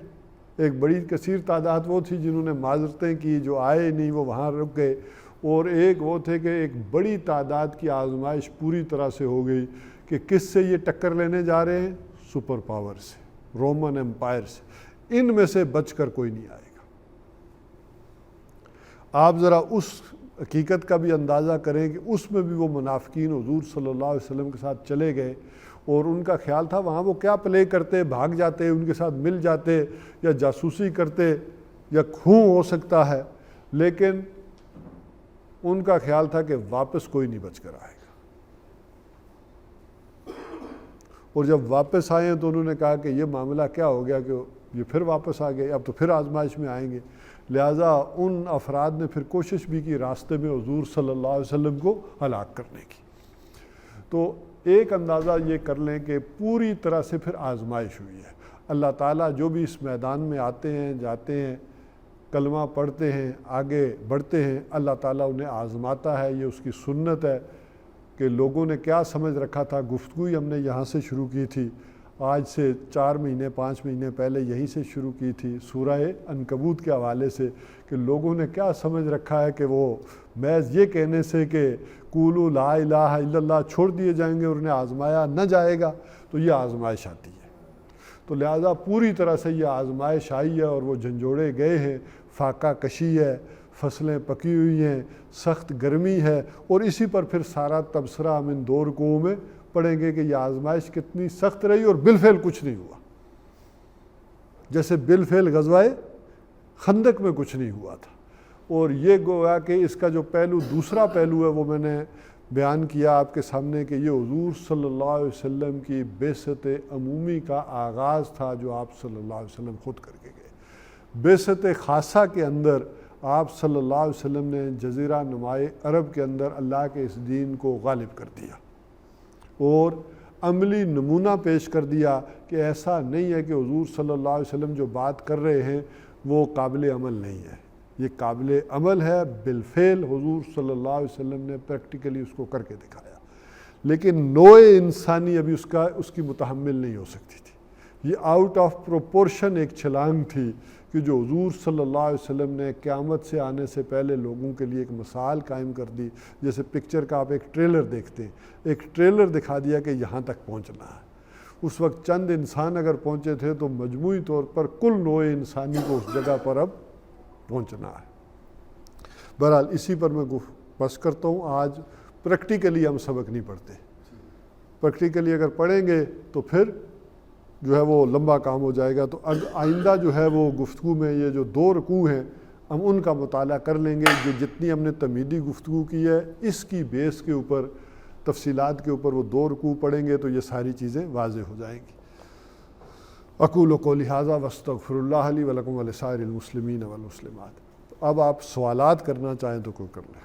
ایک بڑی کثیر تعداد وہ تھی جنہوں نے معذرتیں کی، جو آئے نہیں وہ وہاں رک گئے، اور ایک وہ تھے کہ ایک بڑی تعداد کی آزمائش پوری طرح سے ہو گئی کہ کس سے یہ ٹکر لینے جا رہے ہیں؟ سپر پاور سے، رومن امپائر سے۔ ان میں سے بچ کر کوئی نہیں آئے گا۔ آپ ذرا اس حقیقت کا بھی اندازہ کریں کہ اس میں بھی وہ منافقین حضور صلی اللہ علیہ وسلم کے ساتھ چلے گئے، اور ان کا خیال تھا وہاں وہ کیا پلے کرتے، بھاگ جاتے، ان کے ساتھ مل جاتے، یا جاسوسی کرتے، یا خون ہو سکتا ہے، لیکن ان کا خیال تھا کہ واپس کوئی نہیں بچ کر آئے گا۔ اور جب واپس آئے ہیں تو انہوں نے کہا کہ یہ معاملہ کیا ہو گیا کہ یہ پھر واپس آ گئے، اب تو پھر آزمائش میں آئیں گے۔ لہٰذا ان افراد نے پھر کوشش بھی کی راستے میں حضور صلی اللہ علیہ وسلم کو ہلاک کرنے کی۔ تو ایک اندازہ یہ کر لیں کہ پوری طرح سے پھر آزمائش ہوئی ہے۔ اللہ تعالیٰ جو بھی اس میدان میں آتے ہیں، جاتے ہیں، کلمہ پڑھتے ہیں، آگے بڑھتے ہیں، اللہ تعالیٰ انہیں آزماتا ہے۔ یہ اس کی سنت ہے کہ لوگوں نے کیا سمجھ رکھا تھا۔ گفتگو ہم نے یہاں سے شروع کی تھی، آج سے 4 مہینے 5 مہینے پہلے یہیں سے شروع کی تھی سورہ عنکبوت کے حوالے سے، کہ لوگوں نے کیا سمجھ رکھا ہے کہ وہ محض یہ کہنے سے کہ قولوا لا الہ الا اللہ چھوڑ دیے جائیں گے اور انہیں آزمایا نہ جائے گا، تو یہ آزمائش آتی ہے۔ تو لہٰذا پوری طرح سے یہ آزمائش آئی ہے اور وہ جھنجھوڑے گئے ہیں، فاقہ کشی ہے، فصلیں پکی ہوئی ہیں، سخت گرمی ہے، اور اسی پر پھر سارا تبصرہ ہم ان 2 رکوعوں میں پڑھیں گے کہ یہ آزمائش کتنی سخت رہی اور بالفعل کچھ نہیں ہوا، جیسے بالفعل غزوہ خندق میں کچھ نہیں ہوا تھا۔ اور یہ گویا کہ اس کا جو پہلو دوسرا پہلو ہے وہ میں نے بیان کیا آپ کے سامنے کہ یہ حضور صلی اللہ علیہ وسلم کی بعثت عمومی کا آغاز تھا جو آپ صلی اللہ علیہ وسلم خود کر کے گئے۔ بعثت خاصہ کے اندر آپ صلی اللہ علیہ وسلم نے جزیرہ نمائے عرب کے اندر اللہ کے اس دین کو غالب کر دیا اور عملی نمونہ پیش کر دیا کہ ایسا نہیں ہے کہ حضور صلی اللہ علیہ وسلم جو بات کر رہے ہیں وہ قابل عمل نہیں ہے، یہ قابل عمل ہے، بالفعل حضور صلی اللہ علیہ وسلم نے پریکٹیکلی اس کو کر کے دکھایا، لیکن نوع انسانی ابھی اس کی متحمل نہیں ہو سکتی تھی۔ یہ آؤٹ آف پروپورشن ایک چھلانگ تھی کہ جو حضور صلی اللہ علیہ وسلم نے قیامت سے آنے سے پہلے لوگوں کے لیے ایک مثال قائم کر دی، جیسے پکچر کا آپ ایک ٹریلر دیکھتے ہیں، ایک ٹریلر دکھا دیا کہ یہاں تک پہنچنا ہے۔ اس وقت چند انسان اگر پہنچے تھے تو مجموعی طور پر کل نوع انسانی کو اس جگہ پر اب پہنچنا ہے۔ بہرحال اسی پر میں بس کرتا ہوں۔ آج پریکٹیکلی ہم سبق نہیں پڑھتے، پریکٹیکلی اگر پڑھیں گے تو پھر جو ہے وہ لمبا کام ہو جائے گا۔ تو آئندہ جو ہے وہ گفتگو میں یہ جو 2 رکوع ہیں ہم ان کا مطالعہ کر لیں گے، جو جتنی ہم نے تمہیدی گفتگو کی ہے اس کی بیس کے اوپر، تفصیلات کے اوپر وہ 2 رکوع پڑھیں گے تو یہ ساری چیزیں واضح ہو جائیں گی۔ اقول قولی ھذا واستغفر اللہ لی ولکم ولسائر المسلمین والمسلمات۔ اب آپ سوالات کرنا چاہیں تو کوئی کر لیں۔